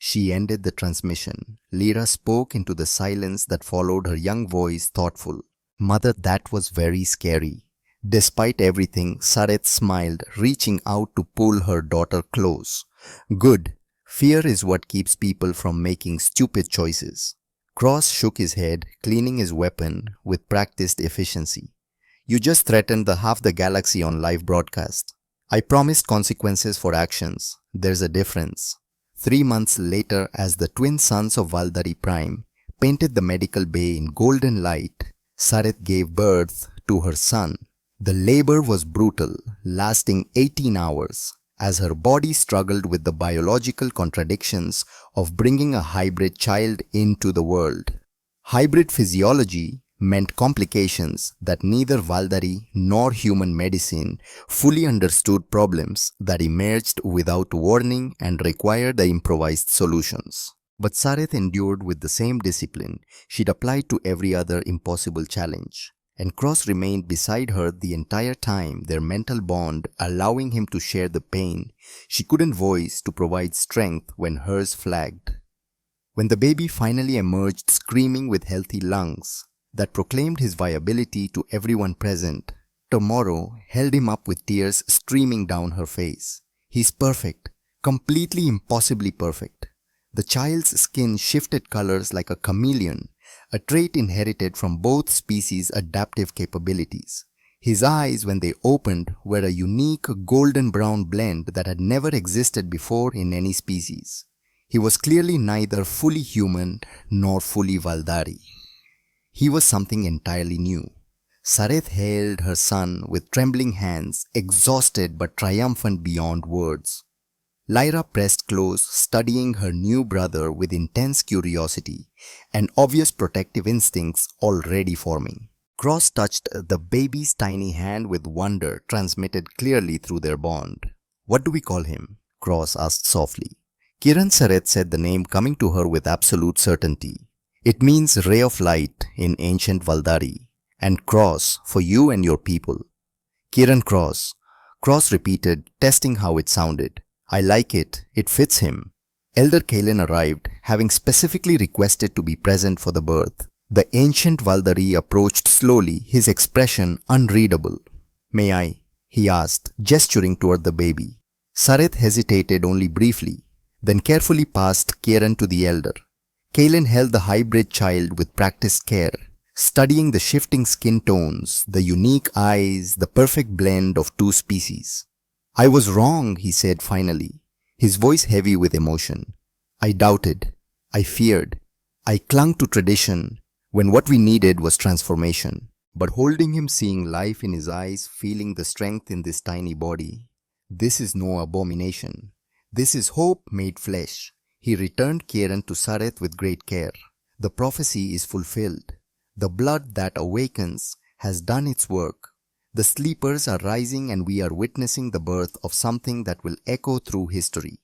She ended the transmission. Lyra spoke into the silence that followed, her young voice thoughtful. Mother, that was very scary. Despite everything, Sareth smiled, reaching out to pull her daughter close. Good. Fear is what keeps people from making stupid choices. Cross shook his head, cleaning his weapon with practiced efficiency. You just threatened half the galaxy on live broadcast. I promised consequences for actions. There's a difference. 3 months later, as the twin sons of Valdari Prime painted the medical bay in golden light, Sareth gave birth to her son. The labor was brutal, lasting 18 hours. As her body struggled with the biological contradictions of bringing a hybrid child into the world. Hybrid physiology meant complications that neither Valdari nor human medicine fully understood, problems that emerged without warning and required the improvised solutions. But Sareth endured with the same discipline she'd applied to every other impossible challenge. And Cross remained beside her the entire time, their mental bond allowing him to share the pain she couldn't voice, to provide strength when hers flagged. When the baby finally emerged screaming with healthy lungs that proclaimed his viability to everyone present, Tomorrow held him up with tears streaming down her face. He's perfect, completely impossibly perfect. The child's skin shifted colors like a chameleon, a trait inherited from both species' adaptive capabilities. His eyes, when they opened, were a unique golden-brown blend that had never existed before in any species. He was clearly neither fully human nor fully Valdari. He was something entirely new. Sareth held her son with trembling hands, exhausted but triumphant beyond words. Lyra pressed close, studying her new brother with intense curiosity and obvious protective instincts already forming. Cross touched the baby's tiny hand with wonder transmitted clearly through their bond. "What do we call him?" Cross asked softly. Kiran Sareth said the name coming to her with absolute certainty. "It means ray of light in ancient Valdari, and cross for you and your people." "Kiran Cross," Cross repeated, testing how it sounded. "I like it. It fits him." Elder Kalen arrived, having specifically requested to be present for the birth. The ancient Valdari approached slowly, his expression unreadable. "May I?" he asked, gesturing toward the baby. Sareth hesitated only briefly, then carefully passed Kieran to the elder. Kalen held the hybrid child with practiced care, studying the shifting skin tones, the unique eyes, the perfect blend of two species. "I was wrong," he said finally, his voice heavy with emotion. "I doubted. I feared. I clung to tradition when what we needed was transformation." But holding him, seeing life in his eyes, feeling the strength in this tiny body, "This is no abomination. This is hope made flesh." He returned Kieran to Sareth with great care. "The prophecy is fulfilled. The blood that awakens has done its work. The sleepers are rising and we are witnessing the birth of something that will echo through history."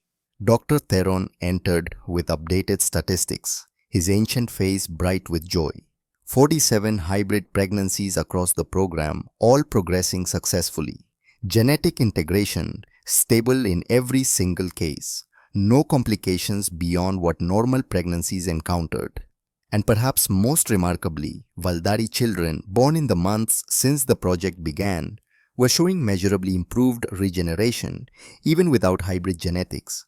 Dr. Theron entered with updated statistics. his ancient face bright with joy. 47 hybrid pregnancies across the program, all progressing successfully. Genetic integration stable in every single case. No complications beyond what normal pregnancies encountered. And perhaps most remarkably, Valdari children born in the months since the project began were showing measurably improved regeneration even without hybrid genetics.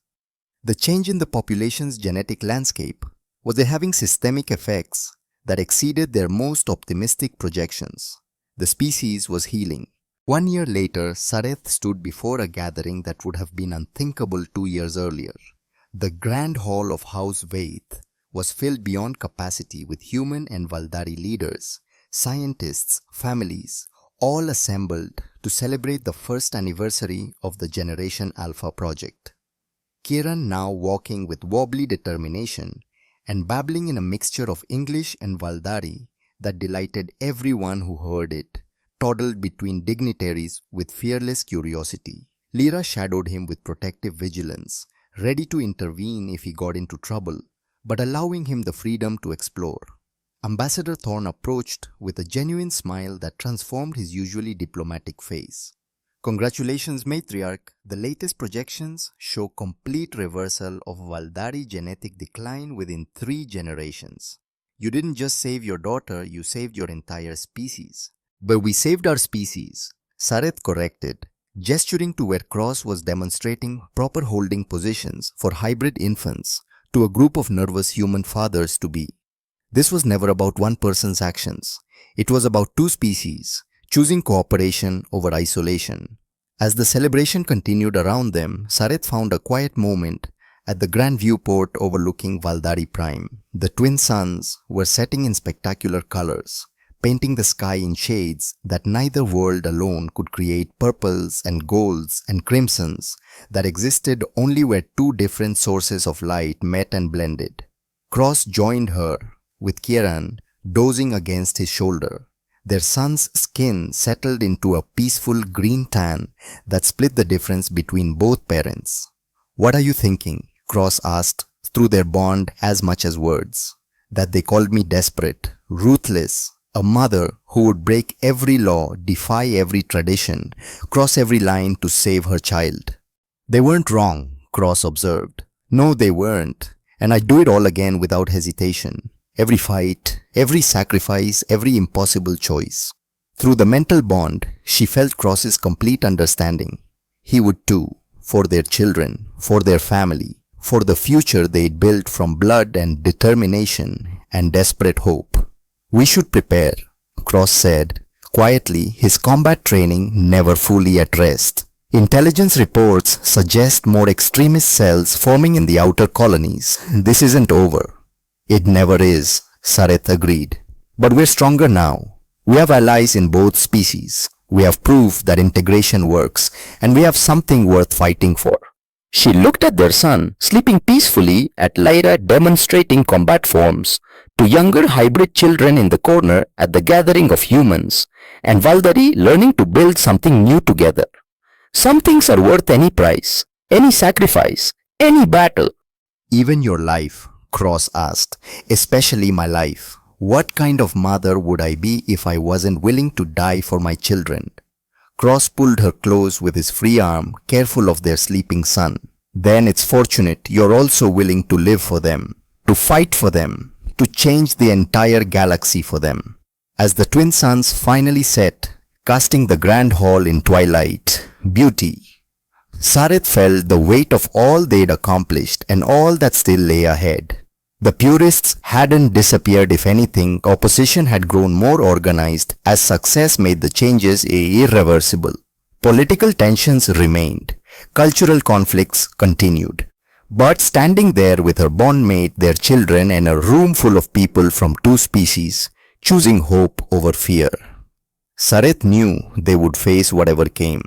The change in the population's genetic landscape was having systemic effects that exceeded their most optimistic projections. The species was healing. 1 year later, Sareth stood before a gathering that would have been unthinkable 2 years earlier. The grand hall of House Vaith was filled beyond capacity with human and Valdari leaders, scientists, families, all assembled to celebrate the first anniversary of the Generation Alpha project. Kiran, now walking with wobbly determination and babbling in a mixture of English and Valdari that delighted everyone who heard it, toddled between dignitaries with fearless curiosity. Lyra shadowed him with protective vigilance, ready to intervene if he got into trouble, but allowing him the freedom to explore. Ambassador Thorne approached with a genuine smile that transformed his usually diplomatic face. Congratulations, matriarch. The latest projections show complete reversal of Valdari genetic decline within 3 generations. You didn't just save your daughter, you saved your entire species. But we saved our species, Sareth corrected, gesturing to where Cross was demonstrating proper holding positions for hybrid infants to a group of nervous human fathers-to-be. This was never about one person's actions. It was about 2 species, choosing cooperation over isolation. As the celebration continued around them, Sareth found a quiet moment at the grand viewport overlooking Valdari Prime. The twin suns were setting in spectacular colors, painting the sky in shades that neither world alone could create, purples and golds and crimsons that existed only where 2 different sources of light met and blended. Cross joined her, with Kiran dozing against his shoulder. Their son's skin settled into a peaceful green tan that split the difference between both parents. "What are you thinking?" Cross asked, through their bond as much as words. "That they called me desperate, ruthless, a mother who would break every law, defy every tradition, cross every line to save her child." "They weren't wrong," Cross observed. "No, they weren't. And I'd do it all again without hesitation. Every fight, every sacrifice, every impossible choice." Through the mental bond, she felt Cross's complete understanding. He would too, for their children, for their family, for the future they'd built from blood and determination and desperate hope. "We should prepare," Cross said, quietly, his combat training never fully at rest. "Intelligence reports suggest more extremist cells forming in the outer colonies. This isn't over." "It never is," Sareth agreed. "But we're stronger now. We have allies in both species. We have proof that integration works, and we have something worth fighting for." She looked at their son, sleeping peacefully, at Lyra demonstrating combat forms, to younger hybrid children in the corner at the gathering of humans, and Valdari learning to build something new together. Some things are worth any price, any sacrifice, any battle. "Even your life?" Cross asked. "Especially my life. What kind of mother would I be if I wasn't willing to die for my children?" Cross pulled her close with his free arm, careful of their sleeping son. "Then it's fortunate you're also willing to live for them, to fight for them, to change the entire galaxy for them." As the twin suns finally set, casting the grand hall in twilight, beauty, Sareth felt the weight of all they'd accomplished and all that still lay ahead. The purists hadn't disappeared. If anything, opposition had grown more organized as success made the changes irreversible. Political tensions remained. Cultural conflicts continued. But standing there with her bondmate, their children, and a room full of people from 2 species, choosing hope over fear, Sareth knew they would face whatever came.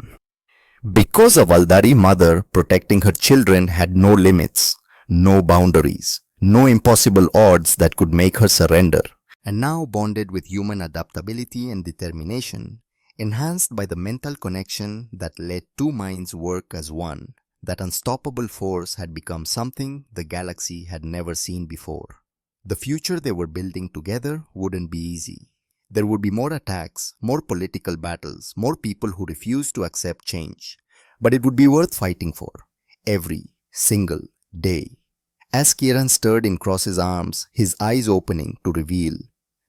Because a Valdari mother protecting her children had no limits, no boundaries, no impossible odds that could make her surrender. And now bonded with human adaptability and determination, enhanced by the mental connection that let 2 minds work as one, that unstoppable force had become something the galaxy had never seen before. The future they were building together wouldn't be easy. There would be more attacks, more political battles, more people who refused to accept change. But it would be worth fighting for, every single day. As Kiran stirred in Cross's arms, his eyes opening to reveal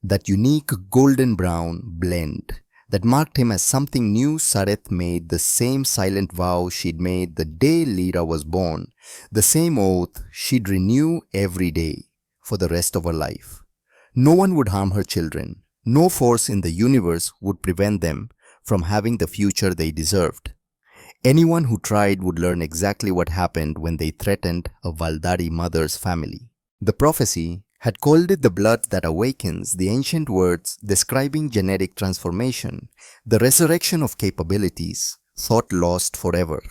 that unique golden brown blend that marked him as something new, Sareth made the same silent vow she'd made the day Lyra was born, the same oath she'd renew every day for the rest of her life. No one would harm her children. No force in the universe would prevent them from having the future they deserved. Anyone who tried would learn exactly what happened when they threatened a Valdari mother's family. The prophecy had called it the blood that awakens, the ancient words describing genetic transformation, the resurrection of capabilities thought lost forever.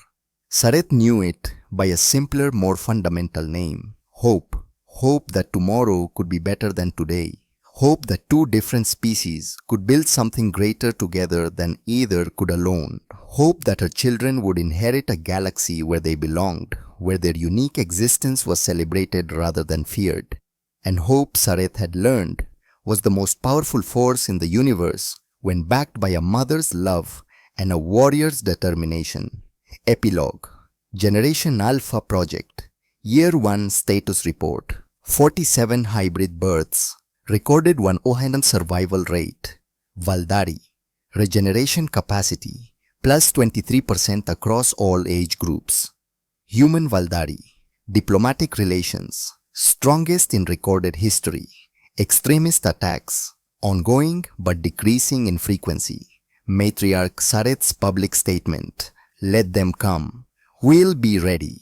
Sareth knew it by a simpler, more fundamental name, hope. Hope that tomorrow could be better than today. Hope that two different species could build something greater together than either could alone. Hope that her children would inherit a galaxy where they belonged, where their unique existence was celebrated rather than feared. And hope, Sareth had learned, was the most powerful force in the universe when backed by a mother's love and a warrior's determination. Epilogue. Generation Alpha Project. Year 1 Status Report. 47 hybrid births. Recorded 100% survival rate. Valdari. Regeneration capacity. Plus 23% across all age groups. Human Valdari. Diplomatic relations. Strongest in recorded history. Extremist attacks. Ongoing but decreasing in frequency. Matriarch Sareth's public statement. Let them come. We'll be ready.